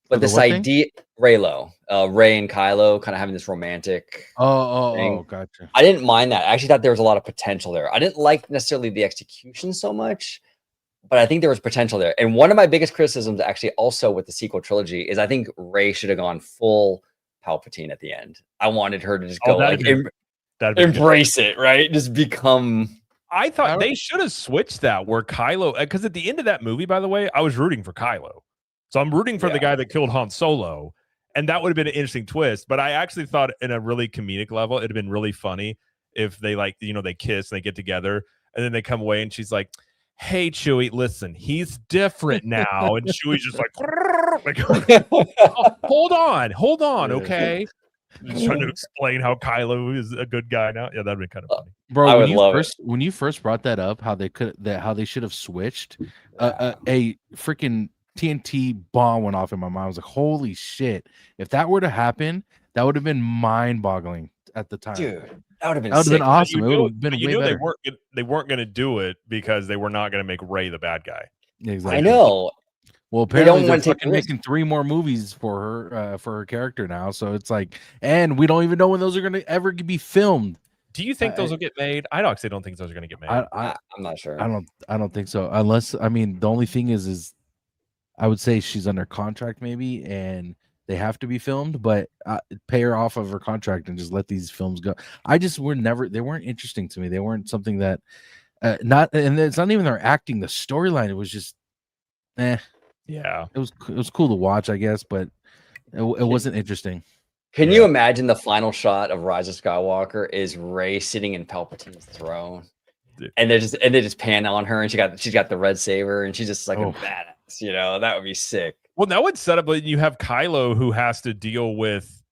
But this idea, Raylo, Ray and Kylo kind of having this romantic thing. Gotcha. I didn't mind that. I actually thought there was a lot of potential there. I didn't like necessarily the execution so much, but I think there was potential there. And one of my biggest criticisms, actually, also with the sequel trilogy, is I think Ray should have gone full Palpatine at the end. I wanted her to just go like embrace it, right? Just become. I thought they should have switched that where Kylo, because at the end of that movie, by the way, I was rooting for Kylo. So I'm rooting for the guy that killed Han Solo. And that would have been an interesting twist. But I actually thought in a really comedic level, it'd have been really funny if they they kiss and they get together and then they come away and she's like, hey, Chewie, listen, he's different now. And Chewie's just like oh, hold on, okay? Just trying to explain how Kylo is a good guy now. Yeah, that'd be kind of funny, bro. When you first brought that up, how they should have switched a freaking TNT bomb went off in my mind. I was like, holy shit! If that were to happen, that would have been mind-boggling at the time. Dude, that would have been awesome. It would have been way better. They weren't going to do it because they were not going to make Rey the bad guy. Exactly. I know. Well, apparently they're fucking making 3 more movies for her character now. So it's like, and we don't even know when those are going to ever be filmed. Do you think those will get made? I actually don't think those are going to get made. I'm not sure. I don't think so. Unless, I mean, the only thing is I would say she's under contract maybe, and they have to be filmed, but pay her off of her contract and just let these films go. They weren't interesting to me. They weren't something that, and it's not even their acting, the storyline. It was just, yeah. It was cool to watch, I guess, but it wasn't interesting. Can you imagine the final shot of Rise of Skywalker is Rey sitting in Palpatine's throne, and they just pan on her, and she's got the red saber, and she's just like a badass. You know, that would be sick. Well, that would set up. You have Kylo who has to deal with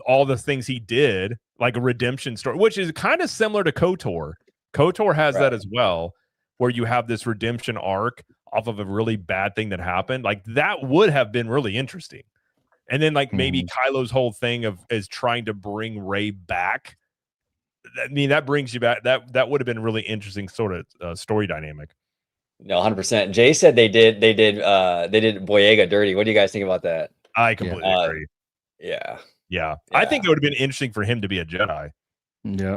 all the things he did, like a redemption story, which is kind of similar to KOTOR. KOTOR has that as well, where you have this redemption arc off of a really bad thing that happened. Like that would have been really interesting. And then like maybe Kylo's whole thing is trying to bring Rey back. I mean, that brings you back. That would have been really interesting sort of story dynamic. No, 100%. Jay said they did Boyega dirty. What do you guys think about that? I completely agree. Yeah. I think it would have been interesting for him to be a Jedi. Yeah.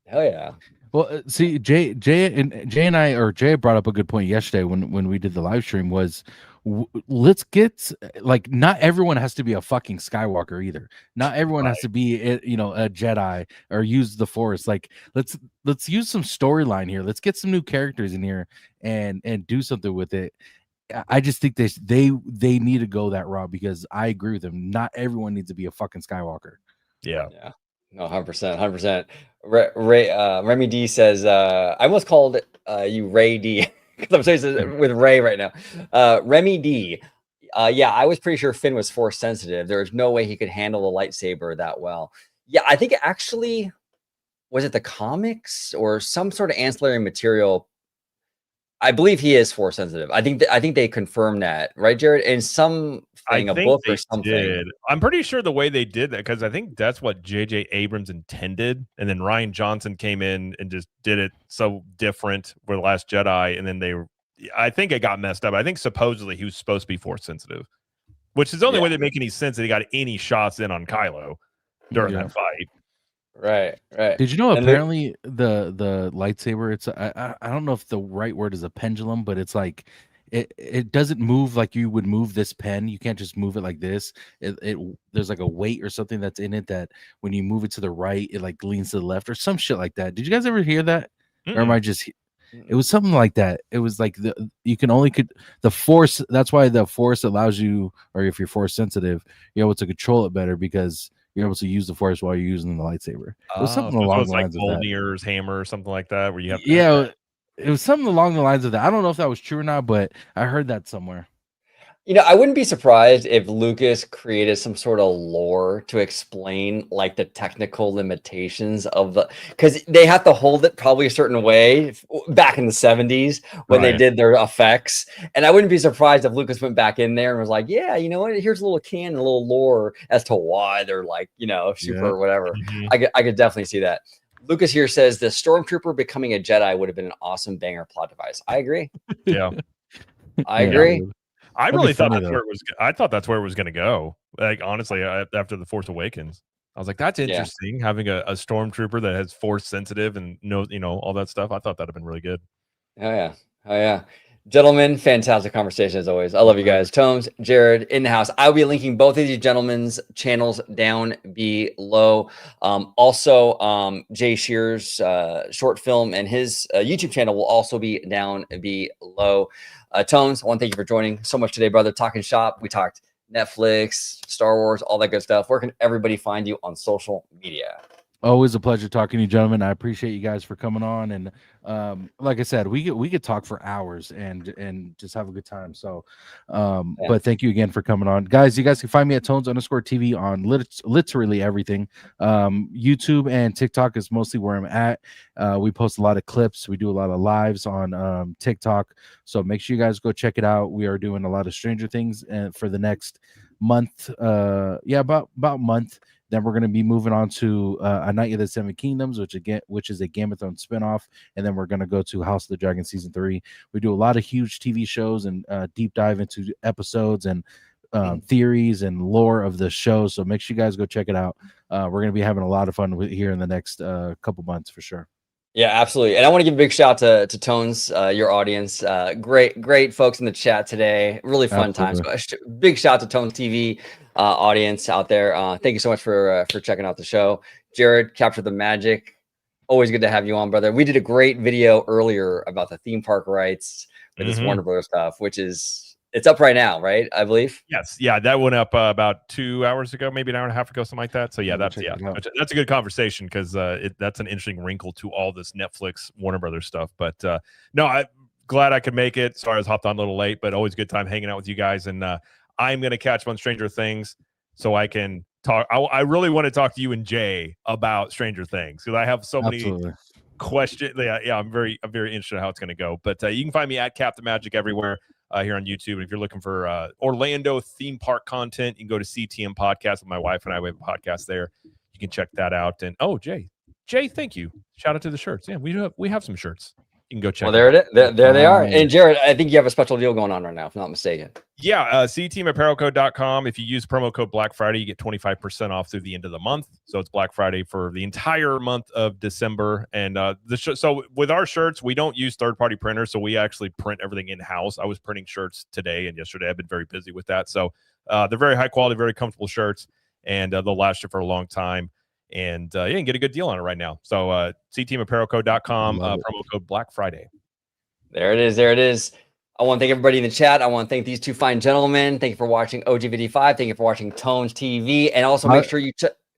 Hell yeah. Well, see, Jay brought up a good point yesterday when we did the live stream was let's get like not everyone has to be a fucking Skywalker either. Not everyone has to be a Jedi or use the Force. Like let's use some storyline here. Let's get some new characters in here and do something with it. I just think they need to go that route because I agree with them. Not everyone needs to be a fucking Skywalker. Yeah. No, 100%. Remy D says, I almost called you Ray D because I'm saying with Ray right now. Remy D, I was pretty sure Finn was Force sensitive. There was no way he could handle the lightsaber that well. Yeah, I think actually, was it the comics or some sort of ancillary material? I believe he is Force sensitive. I think they confirmed that, right, Jared? In a book or something. I'm pretty sure the way they did that, because I think that's what J.J. Abrams intended, and then Rian Johnson came in and just did it so different for The Last Jedi, and then I think it got messed up. I think supposedly he was supposed to be Force sensitive, which is the only way that make any sense that he got any shots in on Kylo during that fight. Right. Did you know apparently the lightsaber, it's I don't know if the right word is a pendulum, but it's like it doesn't move like you would move this pen. You can't just move it like this. There's like a weight or something that's in it that when you move it to the right, it like leans to the left or some shit like that. Did you guys ever hear that? Or am I just it was something like that. It was like the Force, that's why the Force allows you, or if you're Force sensitive, you're able to control it better because you're able to use the Force while you're using the lightsaber. It was something along the lines of that. Mjolnir's hammer or something like that, where you have. It was something along the lines of that. I don't know if that was true or not, but I heard that somewhere. You know, I wouldn't be surprised if Lucas created some sort of lore to explain like the technical limitations of the, because they have to hold it probably a certain way back in the 70s when they did their effects. And I wouldn't be surprised if Lucas went back in there and was like, yeah, you know what? Here's a little canon, a little lore as to why they're like, you know, super or whatever. I could definitely see that. Lucas here says the Stormtrooper becoming a Jedi would have been an awesome banger plot device. I agree. Yeah. I agree. I really thought that's where it was. I thought that's where it was going to go. Like honestly, after the Force Awakens, I was like, "That's interesting." Having a stormtrooper that has Force sensitive and knows, you know, all that stuff. I thought that'd have been really good. Oh yeah, gentlemen, fantastic conversation as always. I love you guys. Tomes, Jared in the house. I'll be linking both of these gentlemen's channels down below. Also, Jay Shear's short film and his YouTube channel will also be down below. Tones, I want to thank you for joining so much today, brother. Talking shop. We talked Netflix, Star Wars, all that good stuff. Where can everybody find you on social media? Always a pleasure talking to you, gentlemen. I appreciate you guys for coming on, and like I said, we could talk for hours and just have a good time. So, but thank you again for coming on, guys. You guys can find me at Tones_TV on literally everything. YouTube and TikTok is mostly where I'm at. We post a lot of clips. We do a lot of lives on TikTok, so make sure you guys go check it out. We are doing a lot of Stranger Things for the next month. About month. Then we're going to be moving on to A Night of the Seven Kingdoms, which is a Game of Thrones spinoff, and then we're going to go to House of the Dragon season 3. We do a lot of huge TV shows and deep dive into episodes and theories and lore of the show. So make sure you guys go check it out. We're going to be having a lot of fun here in the next couple months for sure. Yeah, absolutely. And I want to give a big shout to Tones, your audience. Great folks in the chat today. Really fun times. Big shout to Tones TV audience out there. Thank you so much for checking out the show. Jared, Capture the Magic. Always good to have you on, brother. We did a great video earlier about the theme park rights with this Warner Bros. Stuff, which is it's up right now, right? I believe. Yes, yeah, that went up about 2 hours ago, maybe an hour and a half ago, something like that. So yeah, that's a good conversation because that's an interesting wrinkle to all this Netflix Warner Brothers stuff. But no, I'm glad I could make it. Sorry I was hopped on a little late, but always a good time hanging out with you guys. And I'm gonna catch up on Stranger Things so I can talk. I really want to talk to you and Jay about Stranger Things because I have so many questions. Yeah, I'm very interested in how it's gonna go. But you can find me at Captain Magic everywhere. Here on YouTube. And if you're looking for Orlando theme park content, you can go to CTM Podcast with my wife and I. We have a podcast there. You can check that out. And Jay, thank you. Shout out to the shirts. Yeah, we have some shirts. You can go check. Well, there it is. There they are. And Jared, I think you have a special deal going on right now, if I'm not mistaken. Yeah, CTMAPPARELCode.com. If you use promo code Black Friday, you get 25% off through the end of the month. So it's Black Friday for the entire month of December. And so with our shirts, we don't use third-party printers, so we actually print everything in-house. I was printing shirts today and yesterday. I've been very busy with that. So they're very high quality, very comfortable shirts, and they'll last you for a long time. And you can get a good deal on it right now. So CTMAPPARELCode.com, promo code Black Friday. There it is. I want to thank everybody in the chat. I want to thank these two fine gentlemen. Thank you for watching OG55. Thank you for watching Tones TV. And also make sure you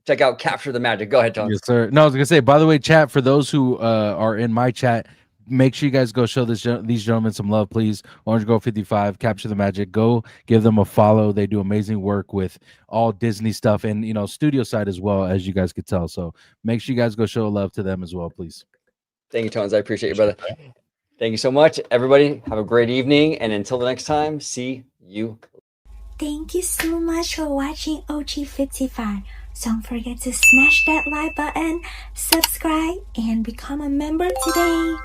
check out Capture the Magic. Go ahead, Tones. Yes, sir. No, I was going to say, by the way, chat, for those who are in my chat, make sure you guys go show these gentlemen some love, please. Orange Girl 55, Capture the Magic. Go give them a follow. They do amazing work with all Disney stuff and, studio side as well, as you guys could tell. So make sure you guys go show love to them as well, please. Thank you, Tones. I appreciate you, brother. Thank you so much, everybody. Have a great evening. And until the next time, see you. Thank you so much for watching OG55. Don't forget to smash that like button, subscribe, and become a member today.